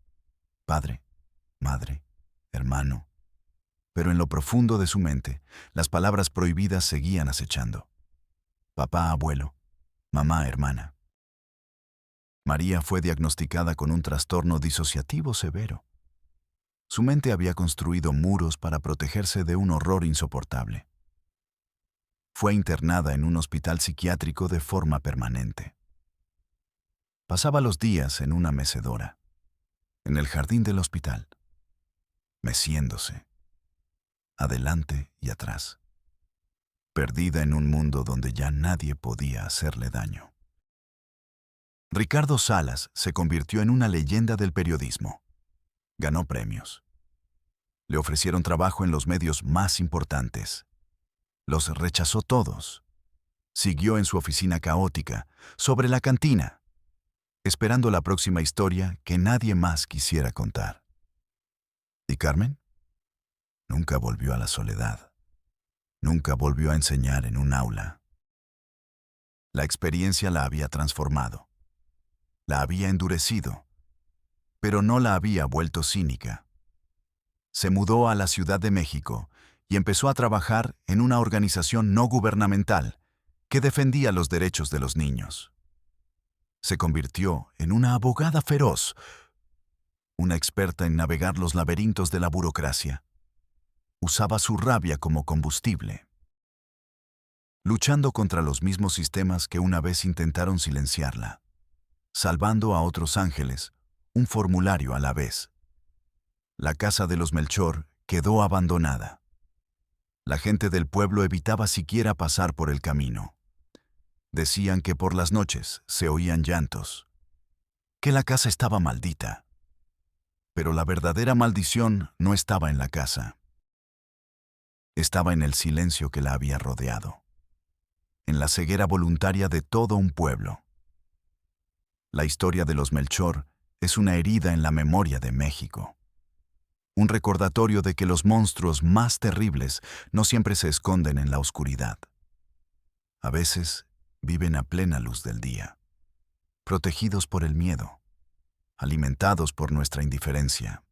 Padre, madre, hermano. Pero en lo profundo de su mente, las palabras prohibidas seguían acechando. Papá, abuelo, mamá, hermana. María fue diagnosticada con un trastorno disociativo severo. Su mente había construido muros para protegerse de un horror insoportable. Fue internada en un hospital psiquiátrico de forma permanente. Pasaba los días en una mecedora, en el jardín del hospital, meciéndose, adelante y atrás, perdida en un mundo donde ya nadie podía hacerle daño. Ricardo Salas se convirtió en una leyenda del periodismo. Ganó premios. Le ofrecieron trabajo en los medios más importantes. Los rechazó todos. Siguió en su oficina caótica, sobre la cantina, esperando la próxima historia que nadie más quisiera contar. ¿Y Carmen? Nunca volvió a la soledad. Nunca volvió a enseñar en un aula. La experiencia la había transformado. La había endurecido, pero no la había vuelto cínica. Se mudó a la Ciudad de México y empezó a trabajar en una organización no gubernamental que defendía los derechos de los niños. Se convirtió en una abogada feroz, una experta en navegar los laberintos de la burocracia. Usaba su rabia como combustible, luchando contra los mismos sistemas que una vez intentaron silenciarla, salvando a otros ángeles, un formulario a la vez. La casa de los Melchor quedó abandonada. La gente del pueblo evitaba siquiera pasar por el camino. Decían que por las noches se oían llantos, que la casa estaba maldita. Pero la verdadera maldición no estaba en la casa. Estaba en el silencio que la había rodeado, en la ceguera voluntaria de todo un pueblo. La historia de los Melchor es una herida en la memoria de México. Un recordatorio de que los monstruos más terribles no siempre se esconden en la oscuridad. A veces viven a plena luz del día, protegidos por el miedo, alimentados por nuestra indiferencia.